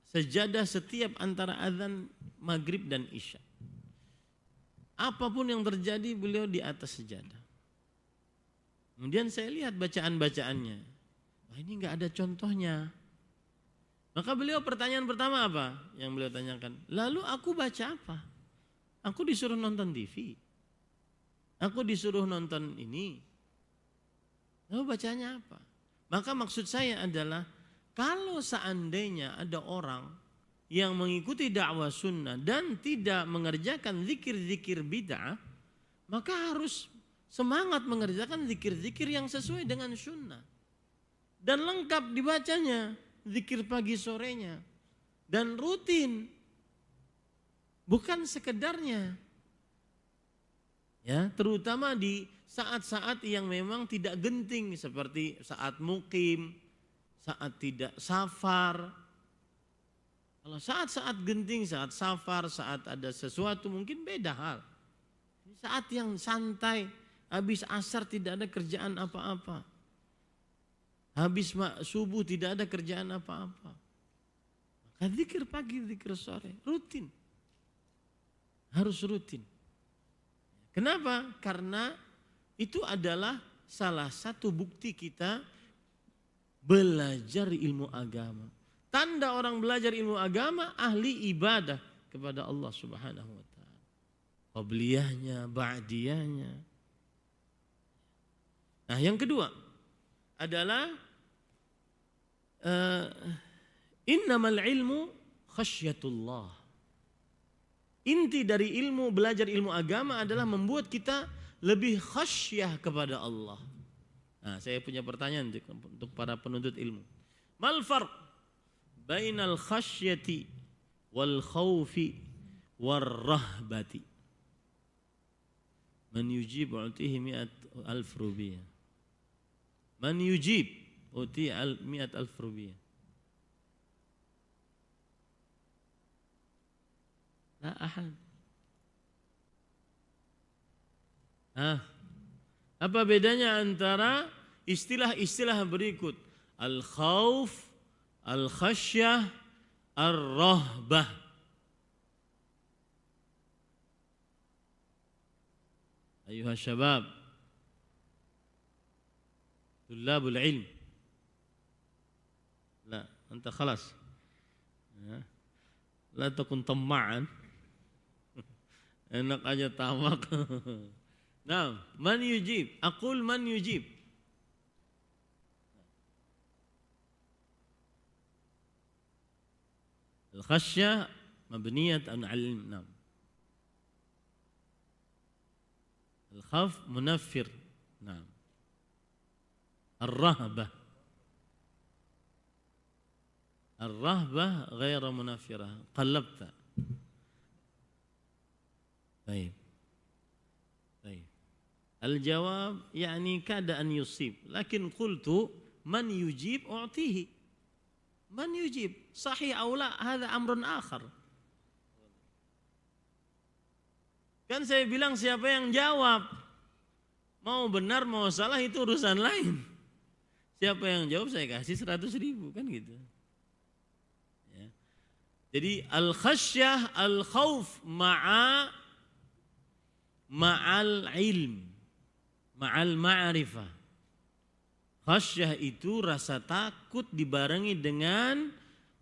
sejadah setiap antara azan maghrib dan isya. Apapun yang terjadi beliau di atas sejadah. Kemudian saya lihat bacaan-bacaannya. Wah, ini enggak ada contohnya. Maka beliau pertanyaan pertama apa yang beliau tanyakan? Lalu aku baca apa? Aku disuruh nonton TV. Aku disuruh nonton ini. Lalu bacanya apa? Maka maksud saya adalah kalau seandainya ada orang yang mengikuti dakwah sunnah dan tidak mengerjakan zikir-zikir bid'ah, maka harus semangat mengerjakan zikir-zikir yang sesuai dengan sunnah. Dan lengkap dibacanya, zikir pagi sorenya. Dan rutin, bukan sekedarnya. Ya, terutama di saat-saat yang memang tidak genting seperti saat mukim, saat tidak safar. Kalau saat-saat genting, saat safar, saat ada sesuatu mungkin beda hal. Saat yang santai, habis asar tidak ada kerjaan apa-apa. Habis subuh tidak ada kerjaan apa-apa. Maka zikir pagi, zikir sore, rutin. Harus rutin. Kenapa? Karena itu adalah salah satu bukti kita belajar ilmu agama. Tanda orang belajar ilmu agama, ahli ibadah kepada Allah Subhanahu wa ta'ala. Qabliyahnya, ba'diyahnya. Nah, yang kedua adalah innamal ilmu khasyatullah. Inti dari ilmu, belajar ilmu agama adalah membuat kita lebih khasyah kepada Allah. Nah, saya punya pertanyaan untuk para penuntut ilmu. Mal farq bainal khasyati wal khawfi war rahbati? Man yujib utihi 100,000 rubiyah. Man yujib utihi 100,000 rubiyah. La ahad. Apa bedanya antara istilah-istilah berikut? Al-khawf, al-khasyah, ar-rahbah. Ayuha syabab, tulabul ilm. La, anta khalas. La takun tamma'an. Enak aja tamak. Nah, man yujib? Aqul man yujib. Al-khasyah mabniyat an al-ilm. Naam. Al-khawf munaffir. Naam. Ar-rahbah. Ar-rahbah ghaira munaffirah. Qallabta. Baik. Baik. Al-jawab yani kada an yusib. Lakin qultu man yujib u'tihi. Man yujib. Sahih aw la, hadha amrun akhar. Kan saya bilang siapa yang jawab. Mau benar mau salah itu urusan lain. Siapa yang jawab saya kasih 100,000 kan gitu. Ya. Jadi al-khasyah al-khawf ma'al ilm. ma'al ma'rifah. Khasyah itu rasa takut dibarengi dengan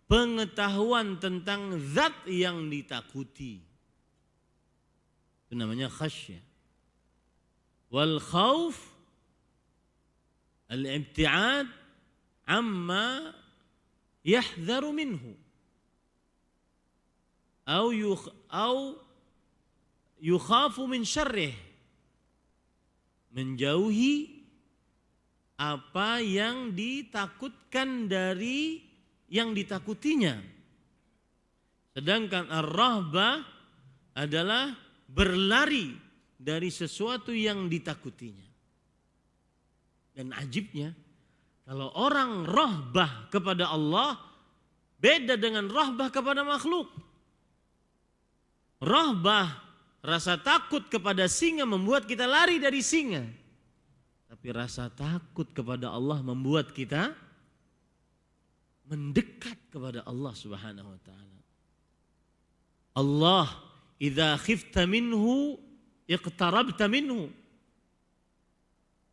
pengetahuan tentang zat yang ditakuti. Itu namanya khasyah. Wal khauf al-ibti'ad amma yahdharu minhu. Au yukhafu min syarrih. Menjauhi apa yang ditakutkan dari yang ditakutinya. Sedangkan ar-rahbah adalah berlari dari sesuatu yang ditakutinya. Dan ajibnya, kalau orang rahbah kepada Allah beda dengan rahbah kepada makhluk. Rahbah, rasa takut kepada singa membuat kita lari dari singa. Tapi rasa takut kepada Allah membuat kita mendekat kepada Allah Subhanahu wa taala. Allah, idza khifta minhu iqtarabta minhu.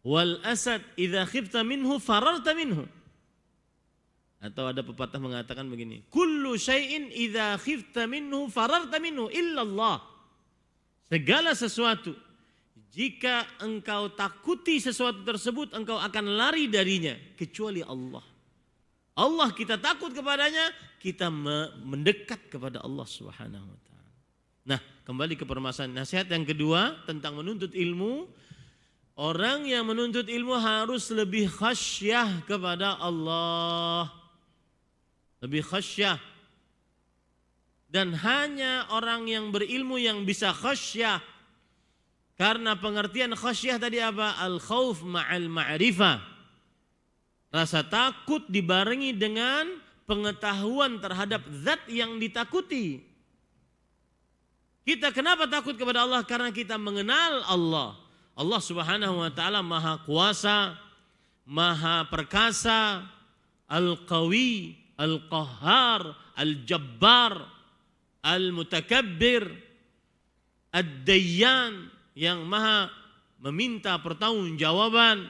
Wal asad idza khifta minhu fararta minhu. Atau ada pepatah mengatakan begini, kullu syai'in idza khifta minhu fararta minhu illa Allah. Segala sesuatu, jika engkau takuti sesuatu tersebut, engkau akan lari darinya, kecuali Allah. Allah kita takut kepadanya, kita mendekat kepada Allah Subhanahu wa taala. Nah, kembali ke permasalahan nasihat yang kedua tentang menuntut ilmu. Orang yang menuntut ilmu harus lebih khasyah kepada Allah. Lebih khasyah. Dan hanya orang yang berilmu yang bisa khasyah. Karena pengertian khasyah tadi apa? Al-khauf ma'al ma'rifah. Rasa takut dibarengi dengan pengetahuan terhadap zat yang ditakuti. Kita kenapa takut kepada Allah? Karena kita mengenal Allah. Allah Subhanahu wa taala Maha Kuasa, Maha Perkasa, Al-Qawi, Al-Qahhar, Al-Jabbar, Al-Mutakabbir, Ad-Dayyan, yang maha meminta pertanggungjawaban.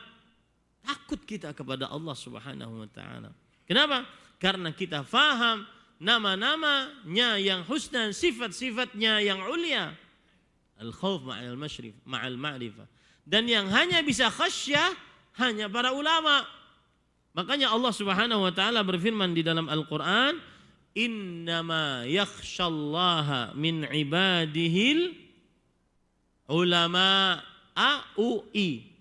Takut kita kepada Allah Subhanahu wa taala. Kenapa? Karena kita faham nama-namanya yang husna, sifat-sifatnya yang ulia. Al-khauf ma'al ma'rifah. Dan yang hanya bisa khasyah hanya para ulama. Makanya Allah Subhanahu wa taala berfirman di dalam Al-Qur'an, innama yakhsyallaha min ibadihil ulama A-U-I.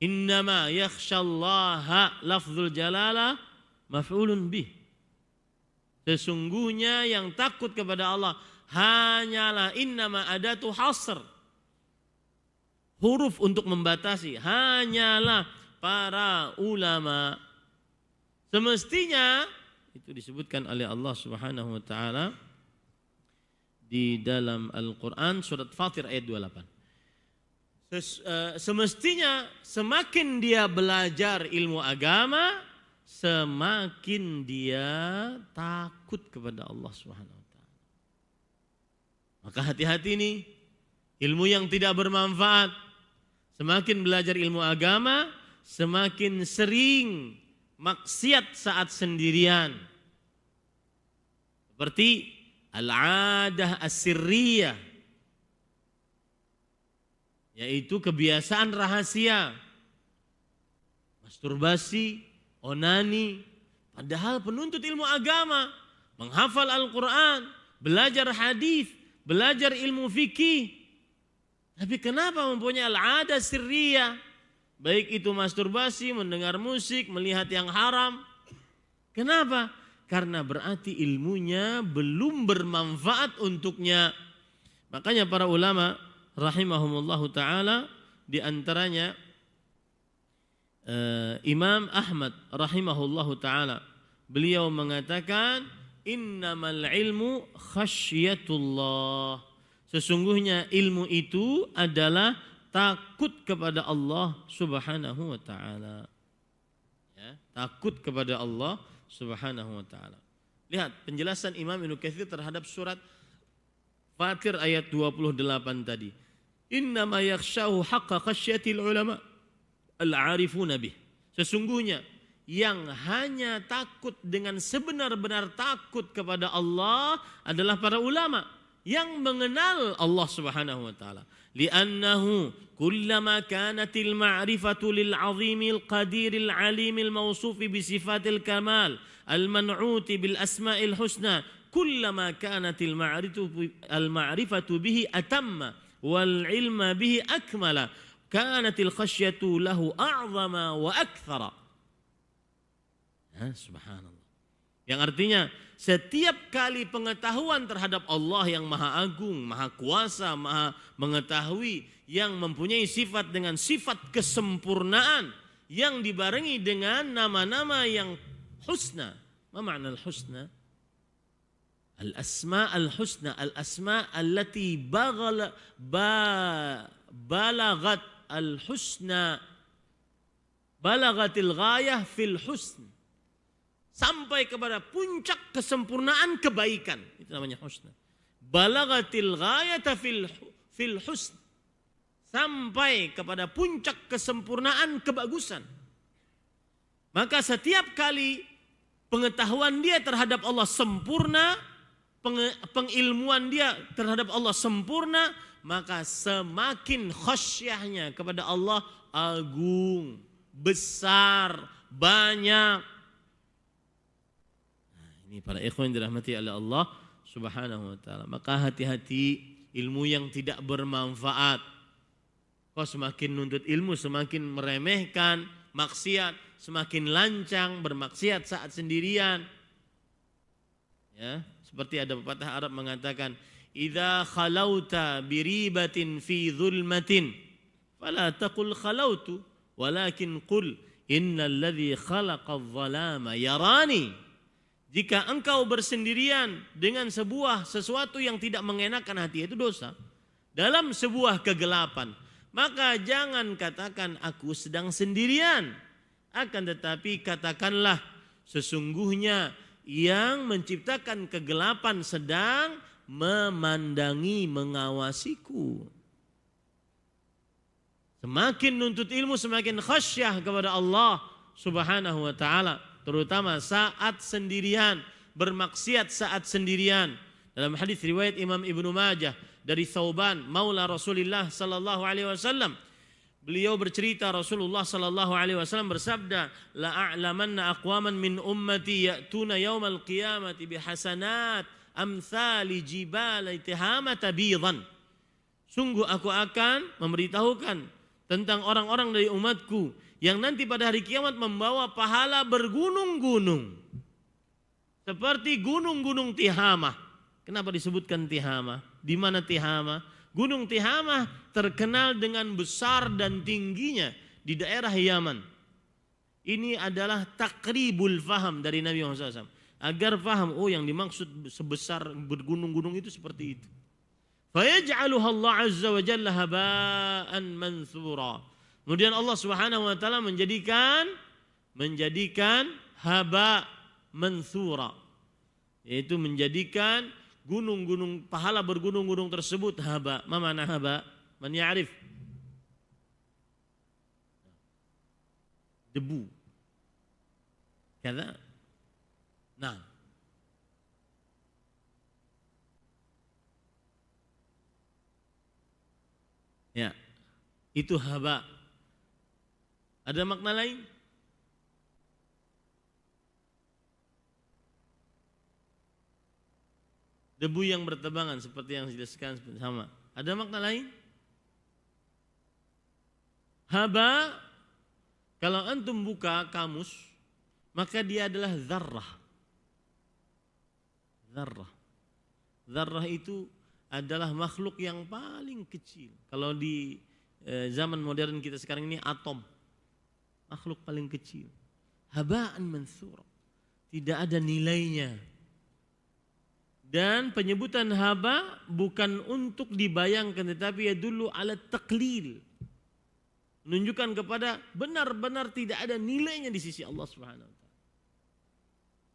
Innama yakhsyallaha lafzul jalalah maf'ulun bih. Sesungguhnya yang takut kepada Allah hanyalah, innama adatu hasr, huruf untuk membatasi, hanyalah para ulama. Semestinya itu disebutkan oleh Allah Subhanahu wa taala di dalam Al-Qur'an surat Fatir ayat 28. Semestinya semakin dia belajar ilmu agama, semakin dia takut kepada Allah Subhanahu wa taala. Maka hati-hati nih, ilmu yang tidak bermanfaat. Semakin belajar ilmu agama, semakin sering maksiat saat sendirian. Seperti al-'adah as-sirriyah, yaitu kebiasaan rahasia, masturbasi, onani. Padahal penuntut ilmu agama, menghafal Al-Quran, belajar hadis, belajar ilmu fikih. Tapi kenapa mempunyai al-'adah sirriyah? Baik itu masturbasi, mendengar musik, melihat yang haram. Kenapa? Karena berarti ilmunya belum bermanfaat untuknya. Makanya para ulama rahimahumullahu ta'ala, di antaranya Imam Ahmad rahimahullahu ta'ala, beliau mengatakan innamal ilmu khasyatullah. Sesungguhnya ilmu itu adalah takut kepada Allah Subhanahu wa ta'ala. Ya, takut kepada Allah Subhanahu wa ta'ala. Lihat penjelasan Imam Ibnu Katsir terhadap surat Fatir ayat 28 tadi. Innama yakhshahu haqqa khasyatil ulama al-arifuna bih. Sesungguhnya yang hanya takut dengan sebenar-benar takut kepada Allah adalah para ulama yang mengenal Allah Subhanahu wa taala. Li'annahu kullama kanatil ma'rifatu lil 'azimil qadiril 'alimil mawsufi bi sifatil kamal al-man'uti bil asma'il husna kullama kanatil ma'rifatu bihi atamma wal ilma bihi akmala kanatil khasyatu lahu a'zama wa akthara. Subhanallah. Yang artinya setiap kali pengetahuan terhadap Allah yang maha agung, maha kuasa, maha mengetahui, yang mempunyai sifat dengan sifat kesempurnaan, yang dibarengi dengan nama-nama yang husna. Ma makna al-husna? Al-asma al-husna, al-asma allati balagat al-husna, balagatil ghayah fil husn. Sampai kepada puncak kesempurnaan kebaikan. Itu namanya husna. Balagatil ghayata fil husn. Sampai kepada puncak kesempurnaan kebagusan. Maka setiap kali pengetahuan dia terhadap Allah sempurna, pengilmuan dia terhadap Allah sempurna, maka semakin khasyahnya kepada Allah agung, besar, banyak. Ini para ikhwan dirahmati oleh Allah Subhanahu wa taala. Maka hati-hati ilmu yang tidak bermanfaat. Kau semakin nuntut ilmu semakin meremehkan maksiat, semakin lancang bermaksiat saat sendirian. Ya, seperti ada pepatah Arab mengatakan, "Idza khalauta biribatin fi dzulmatin, fala taqul khalautu, walakin qul innal ladzi khalaqadz dzalama yarani." Jika engkau bersendirian dengan sesuatu yang tidak mengenakan hati, itu dosa. Dalam sebuah kegelapan, maka jangan katakan aku sedang sendirian. Akan tetapi katakanlah sesungguhnya yang menciptakan kegelapan sedang memandangi, mengawasiku. Semakin nuntut ilmu semakin khasyah kepada Allah Subhanahu wa taala. Terutama saat sendirian, bermaksiat saat sendirian. Dalam hadis riwayat Imam Ibnu Majah dari Thauban maula Rasulullah sallallahu alaihi wasallam, beliau bercerita Rasulullah sallallahu alaihi wasallam bersabda, la a'lamanna aqwaman min ummati ya'tuna yaumal qiyamati bihasanat amsali jibal tihamata bidan. Sungguh aku akan memberitahukan tentang orang-orang dari umatku yang nanti pada hari kiamat membawa pahala bergunung-gunung. Seperti gunung-gunung Tihamah. Kenapa disebutkan Tihamah? Di mana Tihamah? Gunung Tihamah terkenal dengan besar dan tingginya di daerah Yaman. Ini adalah takribul faham dari Nabi Muhammad SAW. Agar faham, oh yang dimaksud sebesar bergunung-gunung itu seperti itu. Fayaj'aluha Allah Azza wa Jalla haba'an mansura. Kemudian Allah Subhanahu wa taala menjadikan haba mansura, yaitu menjadikan gunung-gunung, pahala bergunung-gunung tersebut haba. Ma makna haba? Man ya'rif? Debu. Kada? Nah. Ya. Itu haba. Ada makna lain? Debu yang bertebangan seperti yang dijelaskan sama. Ada makna lain? Haba, kalau antum buka kamus, maka dia adalah zarrah. Zarrah. Zarrah itu adalah makhluk yang paling kecil. Kalau di zaman modern kita sekarang ini atom. Makhluk paling kecil. Haba'an mansura. Tidak ada nilainya. Dan penyebutan haba bukan untuk dibayangkan, tetapi ya dulu ala taqlil. Menunjukkan kepada benar-benar tidak ada nilainya di sisi Allah Subhanahu wa taala.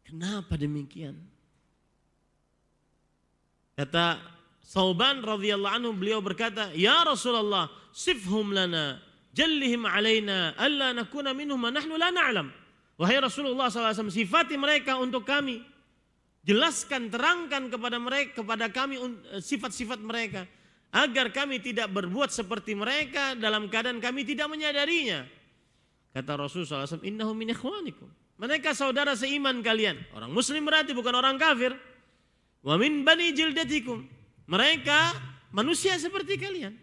Kenapa demikian? Kata Thauban radhiyallahu anhu beliau berkata, "Ya Rasulullah, sifhum lana, jallihim alaina, alla nakuna minhum ma nahnu la na'lam." Wahai Rasulullah SAW, sifati mereka untuk kami. Jelaskan, terangkan kepada mereka, kepada kami sifat-sifat mereka, agar kami tidak berbuat seperti mereka dalam keadaan kami tidak menyadarinya. Kata Rasulullah SAW, "Innahum min ikhwanikum." Mereka saudara seiman kalian. Orang muslim berarti bukan orang kafir. "Wa min bani jildatikum." Mereka manusia seperti kalian.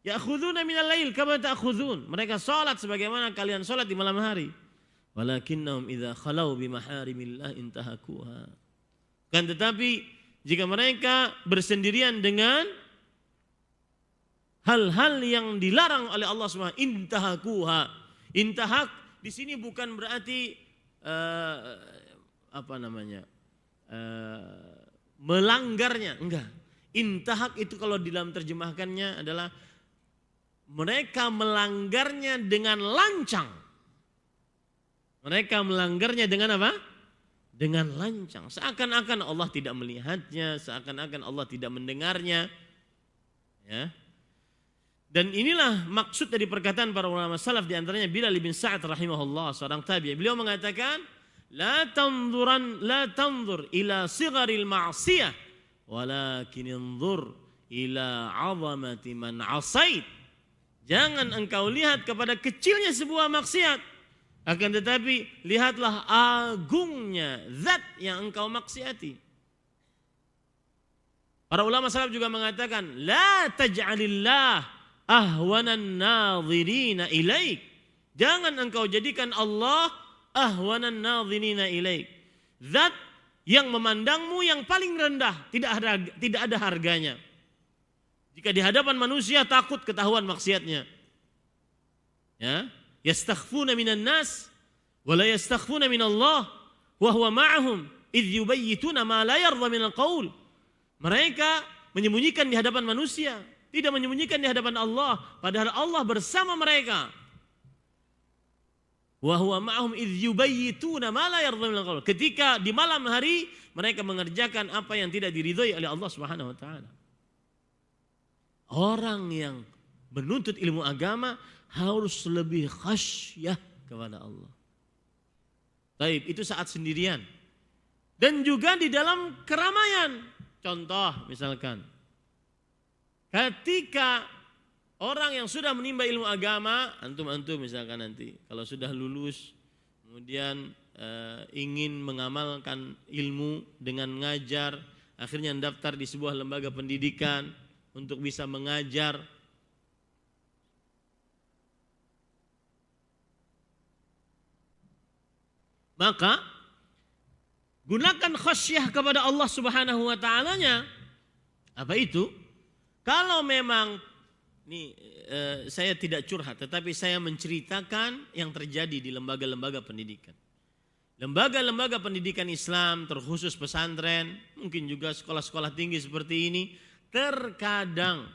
"Ya'khuduna minal lail kama ta'khudun." Mereka salat sebagaimana kalian salat di malam hari. "Walakinnahum idza khalau bi maharimillah intahakuha." Kan tetapi jika mereka bersendirian dengan hal-hal yang dilarang oleh Allah SWT, intahakuha. Intahak di sini bukan berarti melanggarnya, enggak. Intahak itu kalau di dalam terjemahkannya adalah mereka melanggarnya dengan lancang. Mereka melanggarnya dengan apa? Dengan lancang. Seakan-akan Allah tidak melihatnya, seakan-akan Allah tidak mendengarnya. Ya. Dan inilah maksud dari perkataan para ulama salaf, di antaranya Bilal bin Sa'ad rahimahullah, seorang tabi'i. Beliau mengatakan, la tanzur ila sigharil ma'siyah, walakin inzur ila 'azamati man 'asait. Jangan engkau lihat kepada kecilnya sebuah maksiat, akan tetapi lihatlah agungnya zat yang engkau maksiati. Para ulama salaf juga mengatakan, la taj'alillah ahwanan nadhirina ilaik. Jangan engkau jadikan Allah ahwanan nadhirina ilaik, zat yang memandangmu yang paling rendah, tidak ada harganya. Jika di hadapan manusia takut ketahuan maksiatnya. Ya, yastakhfuna minan nas wa la yastakhfuna min Allah wa huwa ma'ahum idh yubayyituna ma la yarda minal qaul. Mereka menyembunyikan di hadapan manusia, tidak menyembunyikan di hadapan Allah, padahal Allah bersama mereka. Wa huwa ma'ahum idh yubayyituna ma la yarda minal qaul. Ketika di malam hari mereka mengerjakan apa yang tidak diridhai oleh Allah Subhanahu wa taala. Orang yang menuntut ilmu agama harus lebih khasyah kepada Allah. Baik, itu saat sendirian. Dan juga di dalam keramaian. Contoh misalkan, ketika orang yang sudah menimba ilmu agama, antum misalkan nanti kalau sudah lulus, kemudian ingin mengamalkan ilmu dengan ngajar, akhirnya daftar di sebuah lembaga pendidikan untuk bisa mengajar. Maka gunakan khasyah kepada Allah Subhanahu wa ta'alanya. Apa itu? Kalau memang saya tidak curhat, tetapi saya menceritakan yang terjadi di lembaga-lembaga pendidikan. Lembaga-lembaga pendidikan Islam, terkhusus pesantren, mungkin juga sekolah-sekolah tinggi seperti ini, terkadang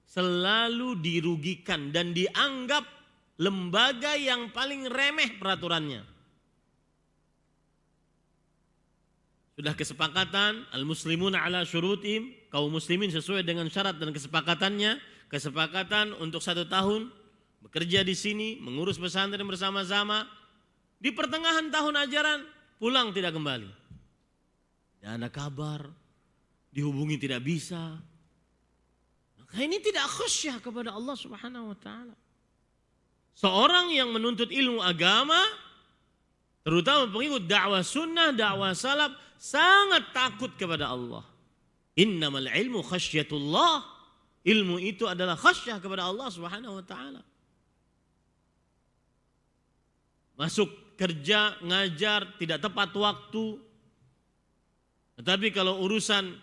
selalu dirugikan dan dianggap lembaga yang paling remeh peraturannya. Sudah kesepakatan, al-muslimuna ala syurutim, kaum muslimin sesuai dengan syarat dan kesepakatannya, kesepakatan untuk 1 tahun bekerja di sini, mengurus pesantren bersama-sama. Di pertengahan tahun ajaran pulang tidak kembali. Tidak ada kabar, dihubungi tidak bisa. Maka ini tidak khasyah kepada Allah Subhanahu wa taala. Seorang yang menuntut ilmu agama, terutama pengikut dakwah sunnah, dakwah salaf, sangat takut kepada Allah. Innamal ilmu khasyatullah. Ilmu itu adalah khasyah kepada Allah Subhanahu wa taala. Masuk kerja, ngajar, tidak tepat waktu. Tetapi kalau urusan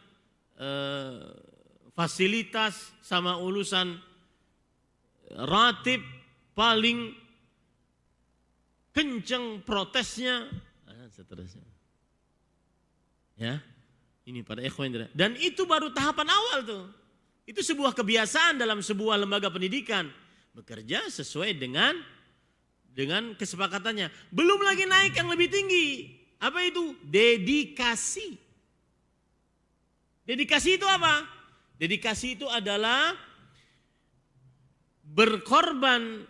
fasilitas sama urusan ratib, paling kenceng protesnya, seterusnya. Ya, ini pada ikhwan. Dan itu baru tahapan awal tuh. Itu sebuah kebiasaan dalam sebuah lembaga pendidikan, bekerja sesuai dengan kesepakatannya. Belum lagi naik yang lebih tinggi. Apa itu? Dedikasi. Dedikasi itu apa? Dedikasi itu adalah berkorban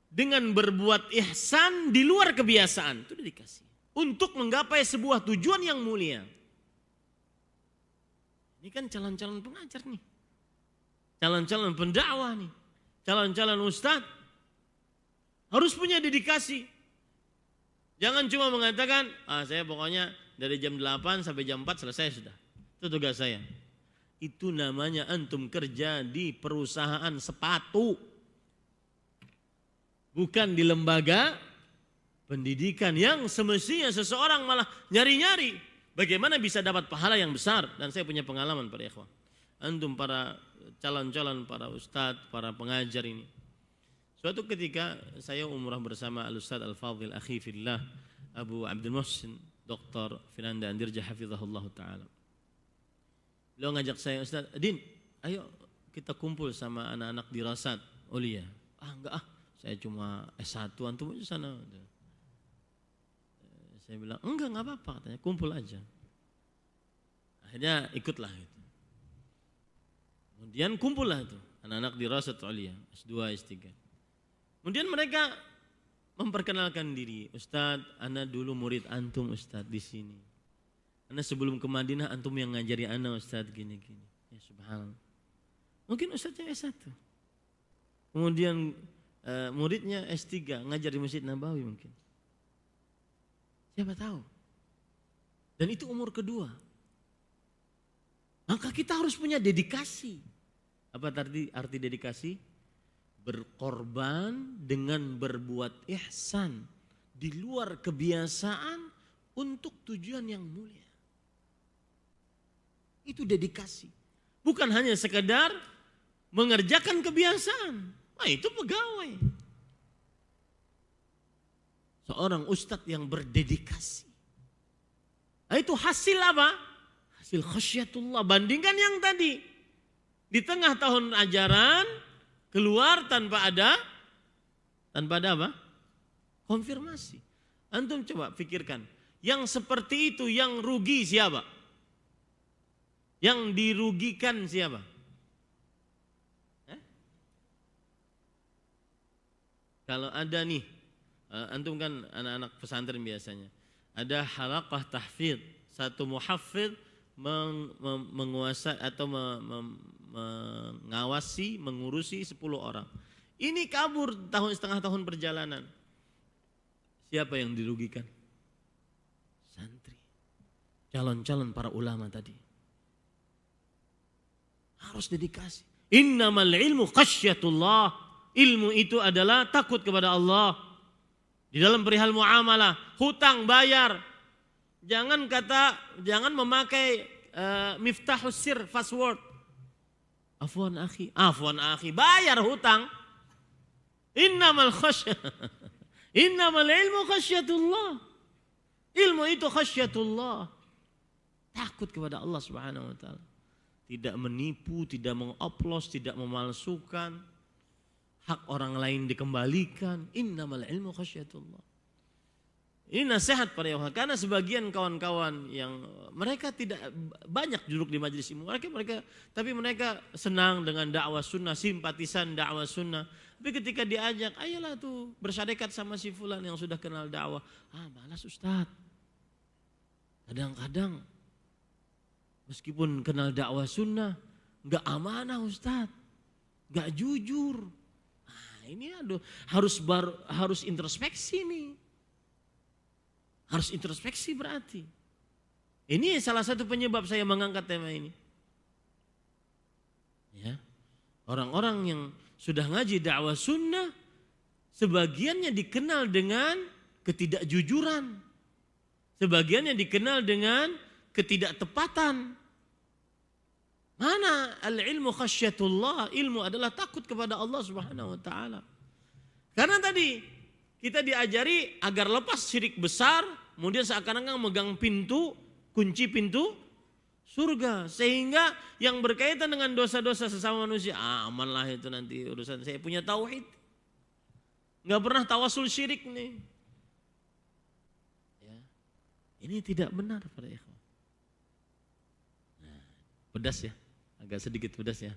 dengan berbuat ihsan di luar kebiasaan. Itu dedikasi. Untuk menggapai sebuah tujuan yang mulia. Ini kan calon-calon pengajar nih. Calon-calon pendakwah nih. Calon-calon ustadz. Harus punya dedikasi. Jangan cuma mengatakan, saya pokoknya dari jam 8 sampai jam 4 selesai sudah. Itu tugas saya. Itu namanya antum kerja di perusahaan sepatu. Bukan di lembaga pendidikan yang semestinya seseorang malah nyari-nyari bagaimana bisa dapat pahala yang besar. Dan saya punya pengalaman para ikhwah. Antum para calon-calon, para ustadz, para pengajar ini. Suatu ketika saya umrah bersama Al-Ustadz Al-Fadhil Akhi Fillah Abu Abdul Muhsin Dr. Firanda Andirja Hafizahullah Ta'ala. Beliau ngajak saya, Ustaz, Din, ayo kita kumpul sama anak-anak dirasat Ulia. Enggak saya cuma S1, antum aja sana. Saya bilang, enggak apa-apa katanya, kumpul aja. Akhirnya ikutlah gitu. Kemudian kumpullah itu anak-anak dirasat Ulia, S2, S3. Kemudian mereka memperkenalkan diri, Ustaz, ana dulu murid antum Ustaz di sini. Ana sebelum ke Madinah antum yang ngajari ana Ustaz gini-gini. Ya subhanallah. Mungkin Ustaznya S1. Kemudian muridnya S3 ngajar di Masjid Nabawi mungkin. Siapa tahu. Dan itu umur kedua. Maka kita harus punya dedikasi. Apa arti dedikasi? Berkorban dengan berbuat ihsan di luar kebiasaan untuk tujuan yang mulia. Itu dedikasi. Bukan hanya sekedar mengerjakan kebiasaan. Nah, itu pegawai. Seorang ustadz yang berdedikasi. Nah, itu hasil apa? Hasil khasyatullah. Bandingkan yang tadi. Di tengah tahun ajaran keluar tanpa ada apa? Konfirmasi. Antum coba pikirkan. Yang seperti itu yang rugi siapa? Yang dirugikan siapa? Kalau ada nih, antum kan anak-anak pesantren biasanya. Ada halaqah tahfidz, satu muhafidz menguasai atau mengawasi, mengurusi 10 orang. Ini kabur setengah tahun perjalanan. Siapa yang dirugikan? Santri. Calon-calon para ulama tadi. Harus dedikasi. Innamal ilmu khasyatullah. Ilmu itu adalah takut kepada Allah. Di dalam perihal muamalah, hutang bayar. Jangan memakai miftahus sir, password. Afwan akhi, bayar hutang. Innamal ilmu khasyatullah. Ilmu itu khasyatullah. Takut kepada Allah Subhanahu wa taala. Tidak menipu, tidak mengoplos, tidak memalsukan. Hak orang lain dikembalikan. Innamal ilmu khasyatullah. Ini nasihat para ikhwan. Karena sebagian kawan-kawan yang mereka tidak banyak duduk di majelis ilmu. Tapi mereka senang dengan dakwah sunnah, simpatisan dakwah sunnah. Tapi ketika diajak, ayolah tuh bersyadekat sama si fulan yang sudah kenal dakwah. Malas Ustaz. Kadang-kadang meskipun kenal dakwah sunnah, gak amanah Ustaz, gak jujur. Ini harus introspeksi nih. Harus introspeksi berarti. Ini salah satu penyebab saya mengangkat tema ini. Ya, orang-orang yang sudah ngaji dakwah sunnah, sebagiannya dikenal dengan ketidakjujuran. Sebagiannya dikenal dengan ketidaktepatan. Mana al-ilmu khasyatullah, ilmu adalah takut kepada Allah Subhanahu wa taala. Karena tadi kita diajari agar lepas syirik besar, kemudian seakan-akan megang kunci pintu surga, sehingga yang berkaitan dengan dosa-dosa sesama manusia, aman lah itu nanti urusan saya punya tauhid. Enggak pernah tawasul syirik nih. Ya. Ini tidak benar para ikhwan. Pedas ya. agak sedikit pedas ya.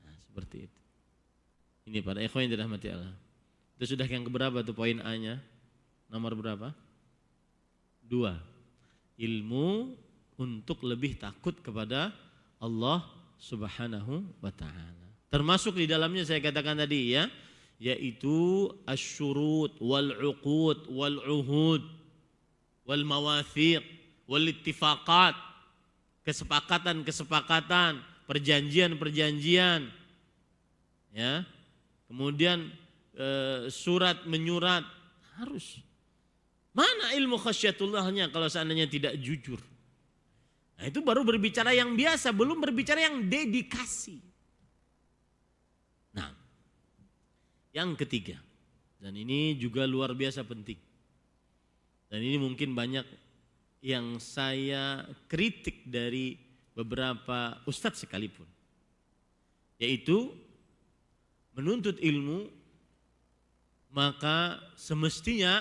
Nah, seperti itu. Ini para ikhwan yang dirahmati Allah. Itu sudah yang keberapa tuh poin A-nya? Nomor berapa? 2. Ilmu untuk lebih takut kepada Allah Subhanahu wa ta'ala. Termasuk di dalamnya saya katakan tadi ya, yaitu asyurut wal uqud wal uhud wal mawathiq wal ittifaqat, kesepakatan-kesepakatan, perjanjian-perjanjian. Ya. Kemudian surat menyurat harus. Mana ilmu khasyatullahnya kalau seandainya tidak jujur? Nah, itu baru berbicara yang biasa, belum berbicara yang dedikasi. Nah, yang ketiga, dan ini juga luar biasa penting. Dan ini mungkin banyak yang saya kritik dari beberapa ustadz sekalipun. Yaitu menuntut ilmu, maka semestinya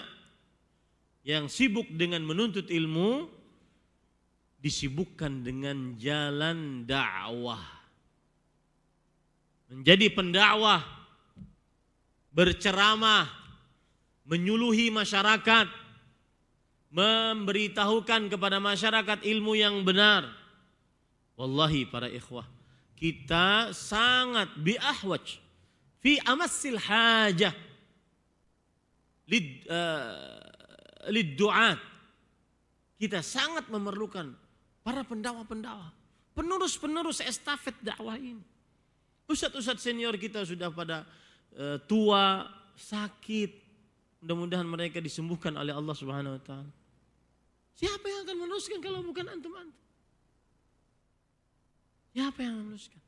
yang sibuk dengan menuntut ilmu disibukkan dengan jalan dakwah. Menjadi pendakwah, berceramah, menyuluhi masyarakat, memberitahukan kepada masyarakat ilmu yang benar. Wallahi para ikhwah, kita sangat biahwaj fi amassil hajah lid-du'at. Kita sangat memerlukan para pendakwah-pendakwah, penerus-penerus estafet dakwah ini. Ustadz-ustadz senior kita sudah pada tua, sakit. Mudah-mudahan mereka disembuhkan oleh Allah Subhanahu wa taala. Siapa yang akan meneruskan kalau bukan antum-antum? Siapa yang meneruskan?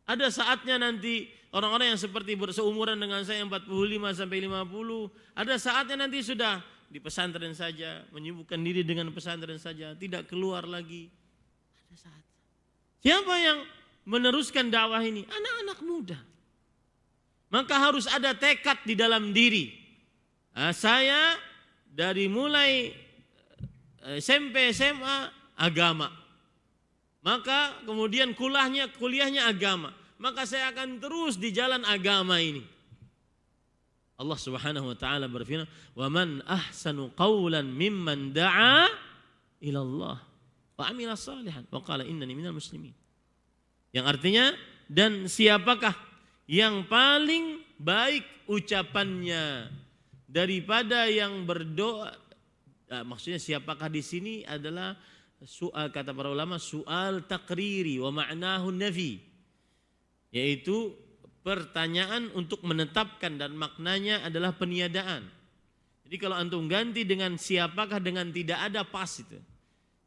Ada saatnya nanti orang-orang yang seperti berseumuran dengan saya 45 sampai 50, ada saatnya nanti sudah di pesantren saja, menyibukkan diri dengan pesantren saja, tidak keluar lagi. Ada saat. Siapa yang meneruskan dakwah ini? Anak-anak muda. Maka harus ada tekad di dalam diri. Nah, saya dari mulai SMP, SMA agama. Maka kemudian kuliahnya agama. Maka saya akan terus di jalan agama ini. Allah Subhanahu wa taala berfirman, "Wa man ahsanu qawlan mimman da'a ila Allah wa amila salihan wa qala innani minal muslimin." Yang artinya, dan siapakah yang paling baik ucapannya daripada yang berdoa? Maksudnya siapakah di sini adalah soal, kata para ulama, soal takriri wa ma'nahu nafi, yaitu pertanyaan untuk menetapkan dan maknanya adalah peniadaan. Jadi kalau antum ganti dengan siapakah dengan tidak ada, pas itu.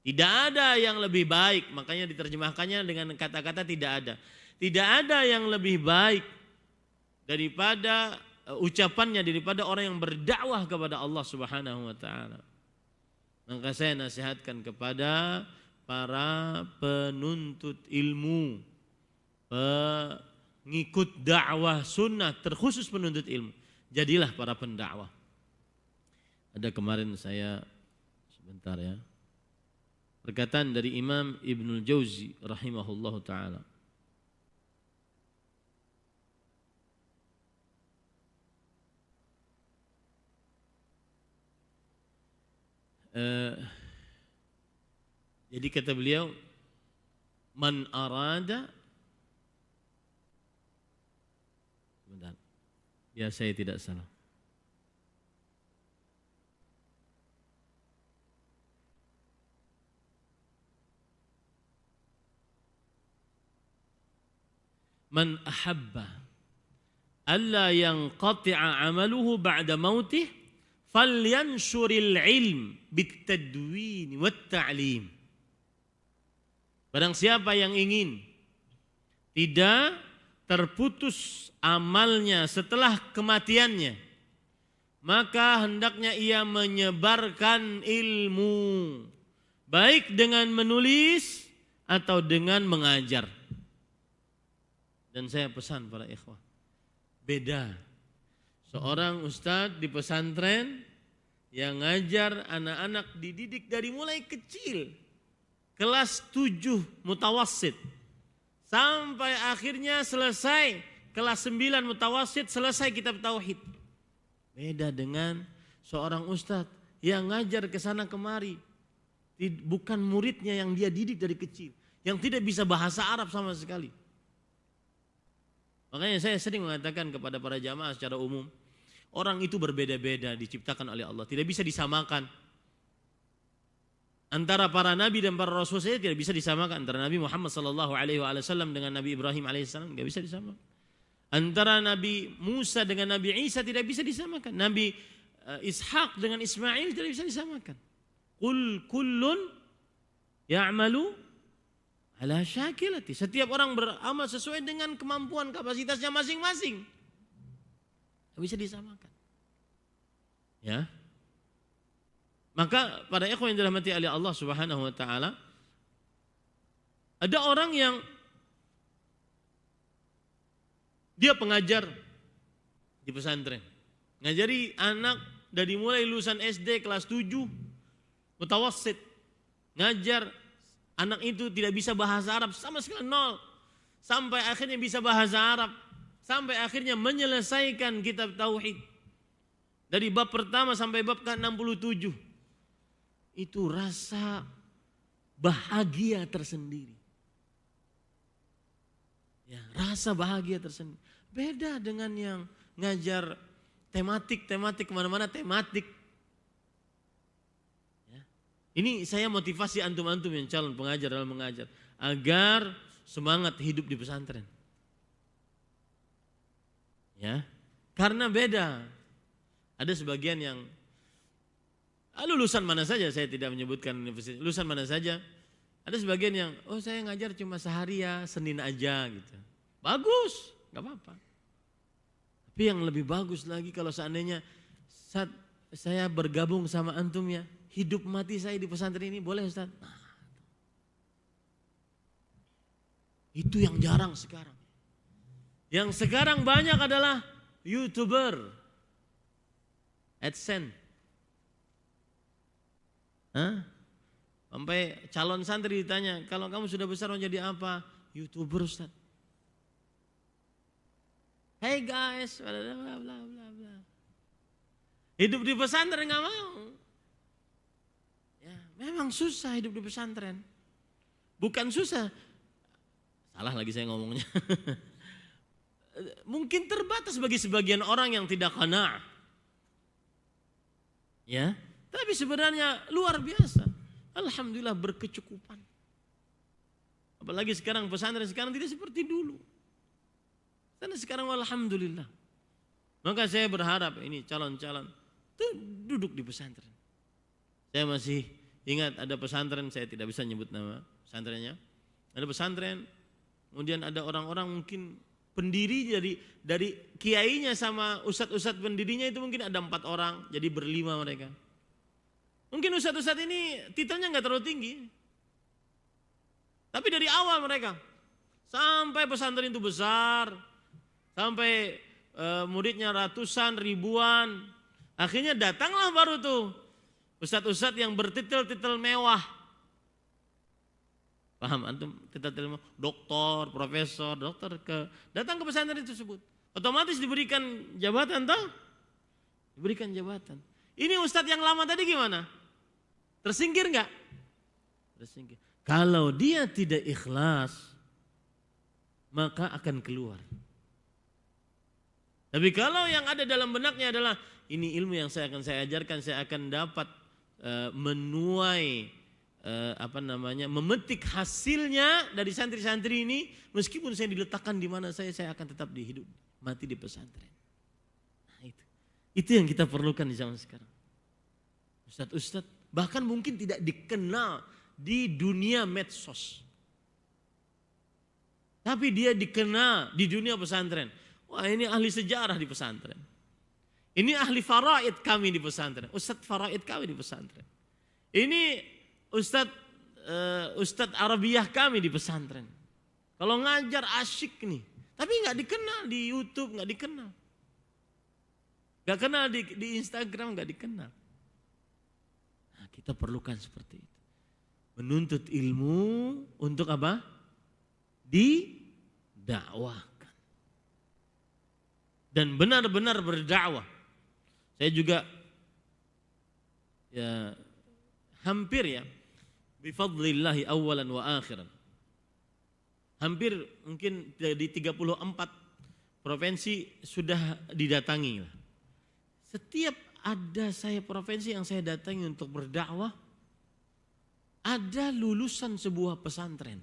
Tidak ada yang lebih baik, makanya diterjemahkannya dengan kata-kata tidak ada. Tidak ada yang lebih baik daripada ucapannya daripada orang yang berdakwah kepada Allah Subhanahu wa taala. Maka saya nasihatkan kepada para penuntut ilmu, pengikut dakwah sunnah, terkhusus penuntut ilmu, jadilah para pendakwah. Ada kemarin saya, sebentar ya, perkataan dari Imam Ibnul Jauzi rahimahullahu ta'ala. Jadi kata beliau, man arada, sebentar, biar saya tidak salah. Man ahabba alla yanqati'a amaluhu ba'da mautih falyanshuril ilm bitadwin wat ta'lim. Barang siapa yang ingin tidak terputus amalnya setelah kematiannya, maka hendaknya ia menyebarkan ilmu, baik dengan menulis atau dengan mengajar. Dan saya pesan para ikhwah, beda seorang ustadz di pesantren yang ngajar anak-anak dididik dari mulai kecil, kelas 7 mutawassit Sampai akhirnya selesai kelas 9 mutawassit, selesai kitab tauhid. Beda dengan seorang ustadz yang ngajar ke sana kemari. Bukan muridnya yang dia didik dari kecil, yang tidak bisa bahasa Arab sama sekali. Makanya saya sering mengatakan kepada para jamaah secara umum, orang itu berbeda-beda diciptakan oleh Allah, tidak bisa disamakan. Antara para nabi dan para rasul saja tidak bisa disamakan. Antara Nabi Muhammad SAW dengan Nabi Ibrahim AS tidak bisa disamakan. Antara Nabi Musa dengan Nabi Isa tidak bisa disamakan. Nabi Ishak dengan Ismail tidak bisa disamakan. Qul kullun ya'malu ala syakilati. Setiap orang beramal sesuai dengan kemampuan kapasitasnya masing-masing. Tidak bisa disamakan. Ya. Maka pada ikhwan yang dirahmati oleh Allah Subhanahu wa taala, ada orang yang dia pengajar di pesantren. Ngajari anak dari mulai lulusan SD kelas 7 mutawassit. Ngajar anak itu tidak bisa bahasa Arab sama sekali, nol. Sampai akhirnya bisa bahasa Arab. Sampai akhirnya menyelesaikan kitab tauhid. Dari bab pertama sampai bab ke-67. Itu rasa bahagia tersendiri. Ya, rasa bahagia tersendiri. Beda dengan yang ngajar tematik kemana-mana tematik. Ya. Ini saya motivasi antum-antum yang calon pengajar dalam mengajar agar semangat hidup di pesantren. Ya, karena beda. Ada sebagian yang lulusan mana saja, saya tidak menyebutkan universitas, lulusan mana saja. Ada sebagian yang, saya ngajar cuma sehari ya, Senin aja gitu. Bagus, gak apa-apa. Tapi yang lebih bagus lagi kalau seandainya saat saya bergabung sama antum ya, hidup mati saya di pesantren ini, boleh Ustaz? Nah, itu yang jarang sekarang. Yang sekarang banyak adalah YouTuber, AdSense. Sampai calon santri ditanya, kalau kamu sudah besar mau jadi apa? YouTuber Ustaz. Hey guys, bla bla bla bla. Hidup di pesantren nggak mau. Ya, memang susah hidup di pesantren. Bukan susah. Salah lagi saya ngomongnya. Mungkin terbatas bagi sebagian orang yang tidak qana'. Ya, tapi sebenarnya luar biasa. Alhamdulillah berkecukupan. Apalagi sekarang pesantren sekarang tidak seperti dulu. Karena sekarang alhamdulillah. Maka saya berharap ini calon-calon duduk di pesantren. Saya masih ingat ada pesantren, saya tidak bisa nyebut nama pesantrennya. Ada pesantren, kemudian ada orang-orang mungkin pendiri dari kiainya sama ustadz-ustadz pendirinya itu mungkin ada 4 orang, jadi berlima mereka. Mungkin ustadz-ustadz ini titelnya nggak terlalu tinggi, tapi dari awal mereka sampai pesantren itu besar, sampai muridnya ratusan, ribuan, akhirnya datanglah baru tuh ustadz-ustadz yang bertitel-titel mewah. Paham antum? Titel mewah, doktor, profesor, dokter datang ke pesantren tersebut. Otomatis diberikan jabatan toh? Diberikan jabatan. Ini ustadz yang lama tadi gimana? Tersingkir enggak? Tersingkir. Kalau dia tidak ikhlas, maka akan keluar. Tapi kalau yang ada dalam benaknya adalah ini ilmu yang saya ajarkan, saya akan dapat menuai memetik hasilnya dari santri-santri ini, meskipun saya diletakkan di mana saya akan tetap hidup mati di pesantren. Nah, itu yang kita perlukan di zaman sekarang. Ustadz bahkan mungkin tidak dikenal di dunia medsos, tapi dia dikenal di dunia pesantren. Wah, ini ahli sejarah di pesantren. Ini ahli faraid kami di pesantren. Ustadz faraid kami di pesantren. Ini Ustadz Arabiah kami di pesantren. Kalau ngajar asyik nih. Tapi nggak dikenal di YouTube, nggak dikenal. Nggak kenal di Instagram, nggak dikenal. Nah, kita perlukan seperti itu. Menuntut ilmu untuk apa? Di dakwahkan. Dan benar-benar berdakwah. Saya juga ya hampir ya bifadlillahi awalan wa akhiran. Hampir mungkin di 34 provinsi sudah didatangi. Setiap ada saya provinsi yang saya datangi untuk berdakwah, ada lulusan sebuah pesantren.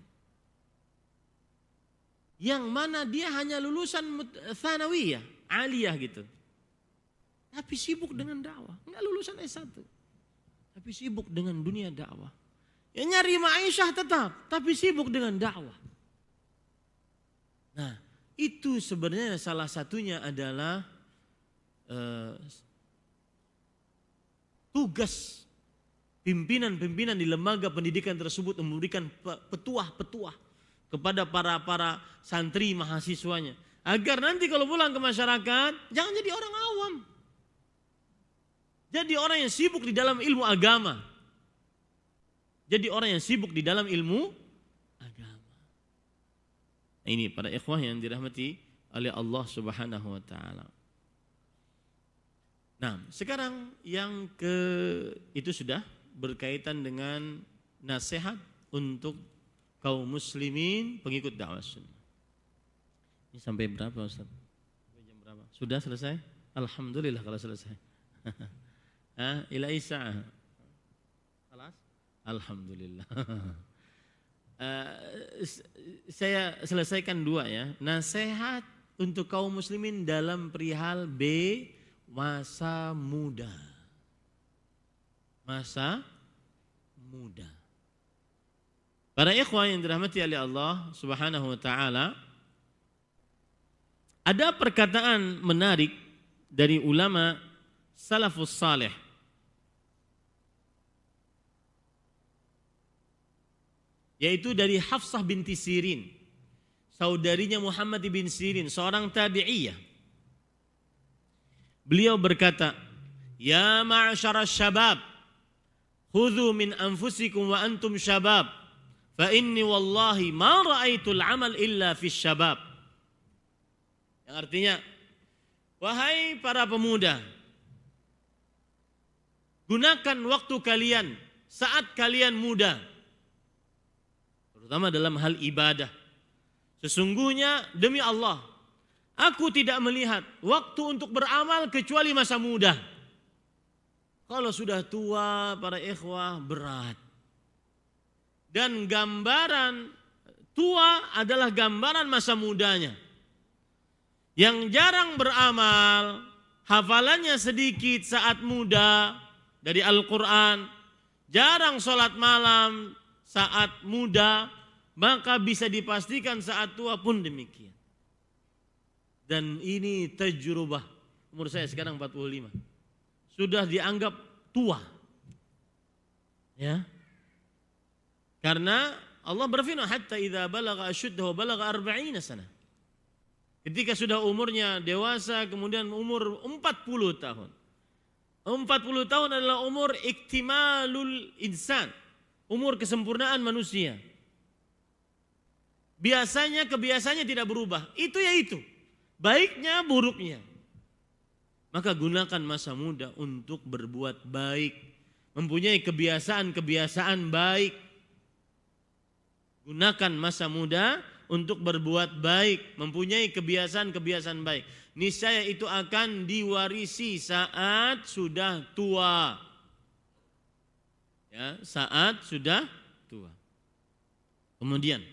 Yang mana dia hanya lulusan tsanawiyah, aliyah gitu. Tapi sibuk dengan dakwah, enggak lulusan S1. Tapi sibuk dengan dunia dakwah. Ya nyari ma'isyah tetap, tapi sibuk dengan dakwah. Nah, itu sebenarnya salah satunya adalah tugas pimpinan-pimpinan di lembaga pendidikan tersebut memberikan petuah-petuah kepada para santri mahasiswanya. Agar nanti kalau pulang ke masyarakat, jangan jadi orang awam. Jadi orang yang sibuk di dalam ilmu agama. Jadi orang yang sibuk di dalam ilmu agama. Nah, ini para ikhwah yang dirahmati oleh Allah Subhanahu wa taala. Nah, sekarang yang itu sudah berkaitan dengan nasihat untuk kaum muslimin pengikut dakwah sunnah. Ini sampai berapa Ustaz? Sampai jam berapa? Sudah selesai? Alhamdulillah kalau selesai. Ila isa'ah. Kelas? Alhamdulillah. Saya selesaikan dua ya. Nasihat untuk kaum muslimin dalam perihal masa muda. Masa muda. Para ikhwan yang dirahmati oleh Allah Subhanahu wa taala, ada perkataan menarik dari ulama salafus salih. Yaitu dari Hafsah binti Sirin, saudarinya Muhammad bin Sirin, seorang tabi'iyah. Beliau berkata, "Ya ma'syara syabab, khudhu min anfusikum wa antum syabab, fa inni wallahi ma ra'aitul amal illa fi syabab." Yang artinya, wahai para pemuda, gunakan waktu kalian saat kalian muda, terutama dalam hal ibadah. Sesungguhnya demi Allah, aku tidak melihat waktu untuk beramal kecuali masa muda. Kalau sudah tua, para ikhwah, berat. Dan gambaran tua adalah gambaran masa mudanya. Yang jarang beramal, hafalannya sedikit saat muda dari Al-Quran, jarang sholat malam saat muda, maka bisa dipastikan saat tua pun demikian. Dan ini tajrubah. Umur saya sekarang 45. Sudah dianggap tua. Ya. Karena Allah berfirman, hatta idza balagha asyuddahu balagha 40 sana. Ketika sudah umurnya dewasa, kemudian umur 40 tahun. 40 tahun adalah umur iktimalul insan, umur kesempurnaan manusia. Biasanya kebiasaannya tidak berubah, itu ya itu, baiknya buruknya. Maka gunakan masa muda untuk berbuat baik, mempunyai kebiasaan-kebiasaan baik. Gunakan masa muda untuk berbuat baik, mempunyai kebiasaan-kebiasaan baik. Niscaya itu akan diwarisi saat sudah tua. Ya, saat sudah tua. Kemudian,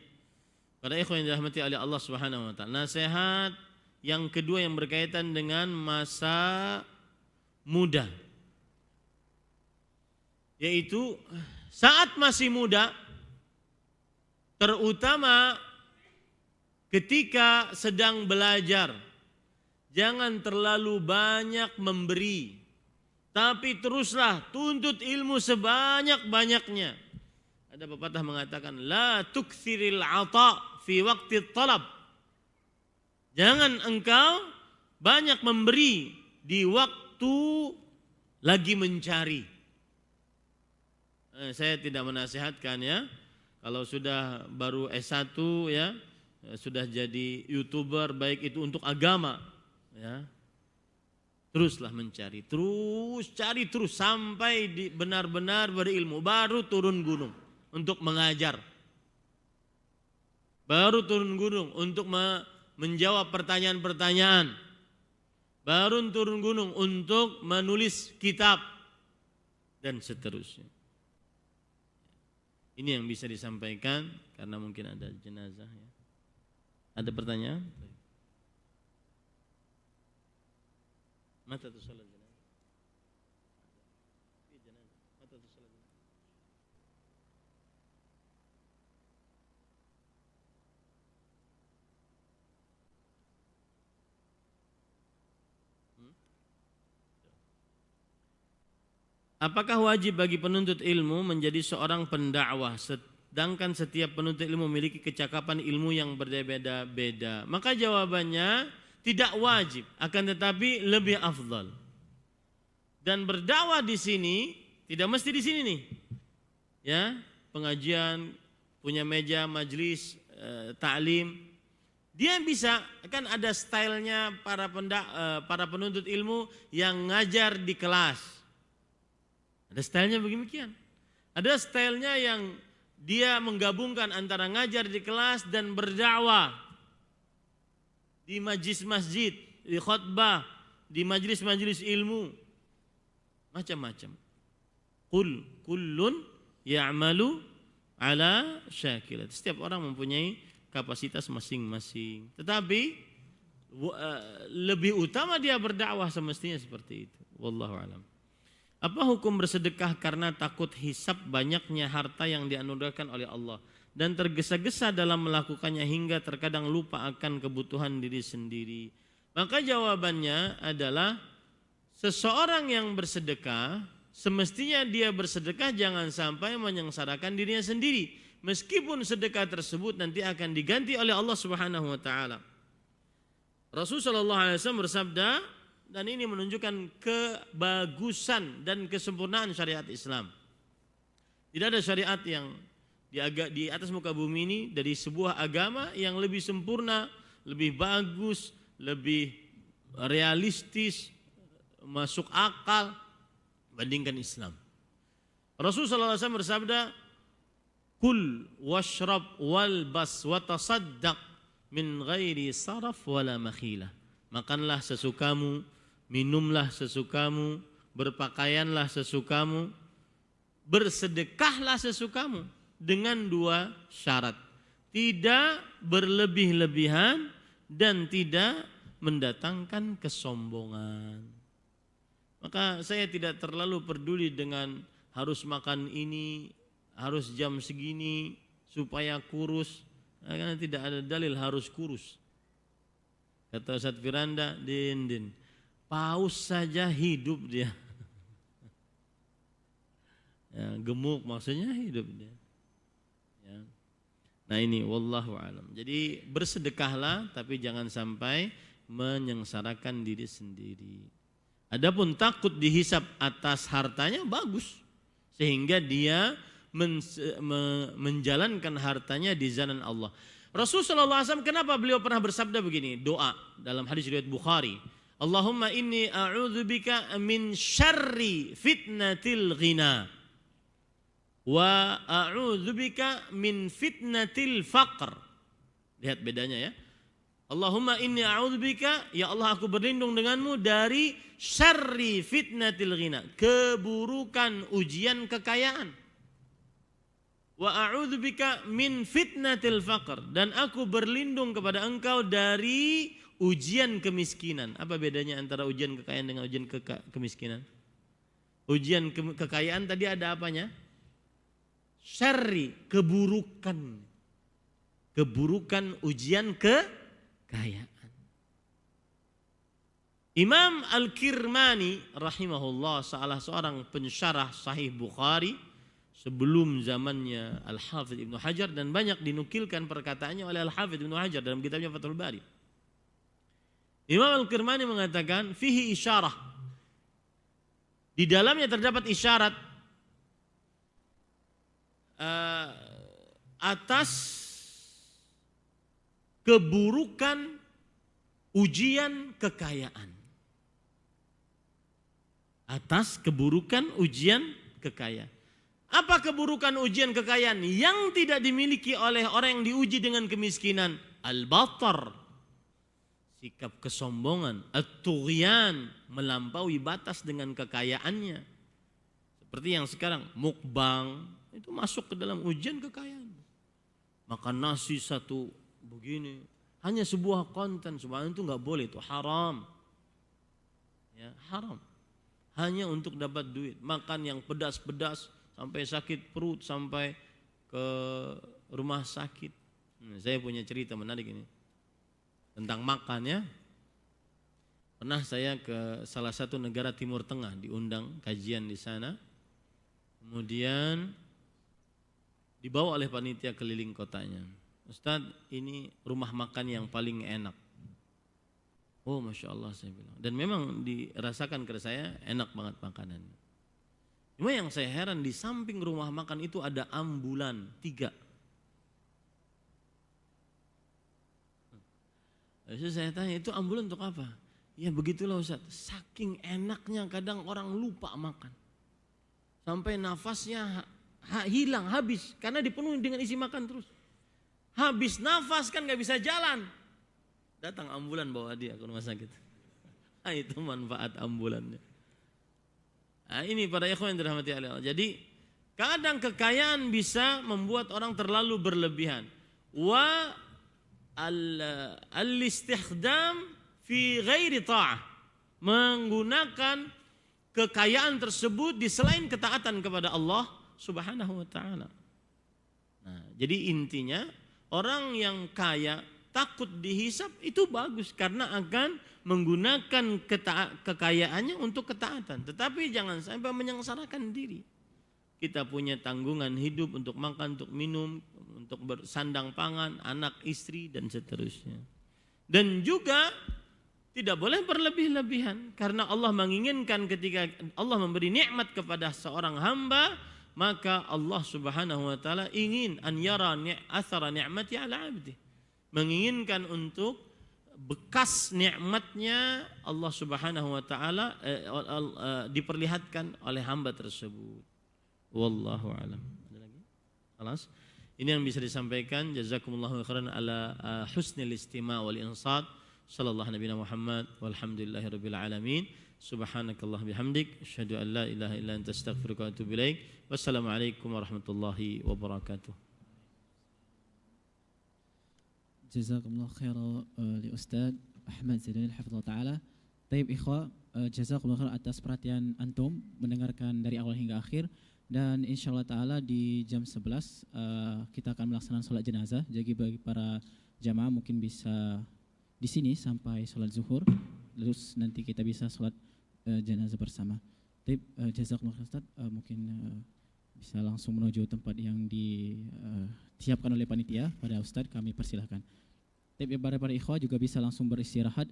para ikhwan yang dirahmati oleh Allah Subhanahu wa taala, nasihat yang kedua yang berkaitan dengan masa muda, yaitu saat masih muda, terutama ketika sedang belajar, jangan terlalu banyak memberi, tapi teruslah tuntut ilmu sebanyak-banyaknya. Ada pepatah mengatakan, la tukthiril ata fi waqti talab. Jangan engkau banyak memberi di waktu lagi mencari. Saya tidak menasihatkan ya, kalau sudah baru S1 ya, sudah jadi YouTuber, baik itu untuk agama, ya, teruslah mencari, terus cari terus sampai benar-benar berilmu, baru turun gunung untuk mengajar, baru turun gunung untuk menjawab pertanyaan-pertanyaan, baru turun gunung untuk menulis kitab dan seterusnya. Ini yang bisa disampaikan karena mungkin ada jenazah, ya. Ada pertanyaan? Mata tu salat jenazah. Mata tu salat jenazah. Apakah wajib bagi penuntut ilmu menjadi seorang pendakwah, sedangkan setiap penuntut ilmu memiliki kecakapan ilmu yang berbeda-beda? Maka jawabannya tidak wajib, akan tetapi lebih afdal. Dan berdakwah di sini tidak mesti di sini nih, ya, pengajian, punya meja majlis ta'lim, dia bisa, kan ada stylenya para penuntut ilmu yang ngajar di kelas. Ada stylenya begini. Ada stylenya yang dia menggabungkan antara ngajar di kelas dan berdakwah di majlis masjid, di khutbah, di majlis-majlis ilmu, macam-macam. Kullun ya'malu ala syakilat. Setiap orang mempunyai kapasitas masing-masing. Tetapi lebih utama dia berdakwah semestinya seperti itu. Wallahu a'lam. Apa hukum bersedekah karena takut hisab banyaknya harta yang dianugerahkan oleh Allah dan tergesa-gesa dalam melakukannya hingga terkadang lupa akan kebutuhan diri sendiri? Maka jawabannya adalah seseorang yang bersedekah semestinya dia bersedekah jangan sampai menyengsarakan dirinya sendiri, meskipun sedekah tersebut nanti akan diganti oleh Allah Subhanahu wa taala. Rasulullah sallallahu alaihi wasallam bersabda, dan ini menunjukkan kebagusan dan kesempurnaan syariat Islam. Tidak ada syariat yang di atas muka bumi ini dari sebuah agama yang lebih sempurna, lebih bagus, lebih realistis, masuk akal bandingkan Islam. Rasulullah SAW bersabda, "Kul washrab walbas watasaddaq min ghairi saraf wala makhilah." Makanlah sesukamu, minumlah sesukamu, berpakaianlah sesukamu, bersedekahlah sesukamu dengan dua syarat. Tidak berlebih-lebihan dan tidak mendatangkan kesombongan. Maka saya tidak terlalu peduli dengan harus makan ini, harus jam segini supaya kurus, karena tidak ada dalil harus kurus. Kata Ustaz Firanda, din, paus saja hidup dia. Ya, gemuk maksudnya hidup dia. Ya. Nah ini wallahu alam. Jadi bersedekahlah tapi jangan sampai menyengsarakan diri sendiri. Adapun takut dihisap atas hartanya bagus, sehingga dia menjalankan hartanya di jalan Allah. Rasulullah SAW kenapa beliau pernah bersabda begini, doa dalam hadis riwayat Bukhari, Allahumma inni a'udzubika min syarri fitnatil ghina wa a'udzubika min fitnatil faqr. Lihat bedanya ya. Allahumma inni a'udzubika, ya Allah aku berlindung denganmu dari syarri fitnatil ghina, keburukan ujian kekayaan. Wa a'udzubika min fitnatil faqr, dan aku berlindung kepada engkau dari ujian kemiskinan. Apa bedanya antara ujian kekayaan dengan ujian kemiskinan? Ujian kekayaan tadi ada apanya? Syarri, keburukan. Keburukan ujian kekayaan. Imam Al-Kirmani rahimahullah, salah seorang pensyarah Sahih Bukhari sebelum zamannya Al-Hafidh Ibnu Hajar, dan banyak dinukilkan perkataannya oleh Al-Hafidh Ibnu Hajar dalam kitabnya Fathul Bari. Imam Al-Kirmani mengatakan fihi isyarah, di dalamnya terdapat isyarat atas keburukan ujian kekayaan. Atas keburukan ujian kekayaan. Apa keburukan ujian kekayaan yang tidak dimiliki oleh orang yang diuji dengan kemiskinan? Al-batar, sikap kesombongan, at-tughyan, melampaui batas dengan kekayaannya. Seperti yang sekarang mukbang, itu masuk ke dalam ujian kekayaan. Makan nasi satu begini, hanya sebuah konten, subhanallah, itu nggak boleh, itu haram. Ya, haram. Hanya untuk dapat duit, makan yang pedas-pedas sampai sakit perut, sampai ke rumah sakit. Saya punya cerita menarik ini tentang makan ya. Pernah saya ke salah satu negara Timur Tengah, diundang kajian di sana. Kemudian dibawa oleh panitia keliling kotanya. Ustadz, ini rumah makan yang paling enak. Oh, Masya Allah, saya bilang. Dan memang dirasakan ke saya enak banget makanannya. Cuma yang saya heran, di samping rumah makan itu ada ambulan 3. Lalu saya tanya, itu ambulan untuk apa? Ya begitulah Ustaz, saking enaknya kadang orang lupa makan. Sampai nafasnya hilang, habis. Karena dipenuhi dengan isi makan terus. Habis nafas kan gak bisa jalan. Datang ambulan bawa dia ke rumah sakit. Itu manfaat ambulannya. Nah, ini para ikhwan yang dirahmati Allah. Jadi kadang kekayaan bisa membuat orang terlalu berlebihan. Wa al-istikhdam fi ghairi ta'ah, menggunakan kekayaan tersebut di selain ketaatan kepada Allah Subhanahu wa taala. Nah, jadi intinya orang yang kaya takut dihisab itu bagus karena akan menggunakan kekayaannya untuk ketaatan. Tetapi jangan sampai menyengsarakan diri. Kita punya tanggungan hidup untuk makan, untuk minum, untuk bersandang pangan, anak, istri, dan seterusnya. Dan juga tidak boleh berlebih-lebihan. Karena Allah menginginkan ketika Allah memberi nikmat kepada seorang hamba, maka Allah Subhanahu wa taala ingin an yara athara ni'mati ala 'abdi. Menginginkan untuk bekas nikmatnya Allah Subhanahu wa taala diperlihatkan oleh hamba tersebut. Wallahu alam. Ada lagi? Kelas? Ini yang bisa disampaikan. Jazakumullahu khairan ala husnil istima' wal insat. Sallallahu nabiyana Muhammad walhamdulillahirabbil alamin. Subhanakallah bihamdik asyhadu an la ilaha illa anta astaghfiruka wa atubu ilaik. Wassalamualaikum warahmatullahi wabarakatuh. Jazakumullah khairan li Ustaz Ahmad Zainuddin hafizahullah taala. Taib ikhwah, jazakumullah khairan atas perhatian antum mendengarkan dari awal hingga akhir, dan insyaallah taala di jam 11 kita akan melaksanakan salat jenazah. Jadi bagi para jamaah mungkin bisa di sini sampai salat zuhur, terus nanti kita bisa salat jenazah bersama. Taib jazakumullah khairan Ustaz, mungkin bisa langsung menuju tempat yang disiapkan oleh panitia pada Ustaz, kami persilahkan. Tapi para ikhwah juga bisa langsung beristirahat.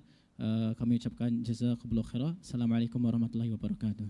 Kami ucapkan jazakumullah khairan. Assalamualaikum warahmatullahi wabarakatuh.